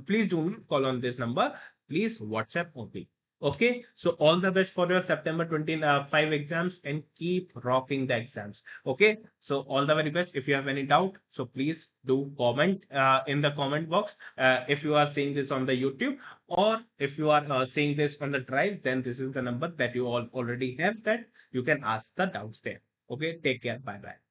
Please do not call on this number. Please WhatsApp only. Okay, so all the best for your September 25 exams, and keep rocking the exams. Okay, so all the very best. If you have any doubt, so please do comment in the comment box. If you are seeing this on the YouTube, or if you are seeing this on the drive, then this is the number that you all already have, that you can ask the doubts there. Okay, take care. Bye bye.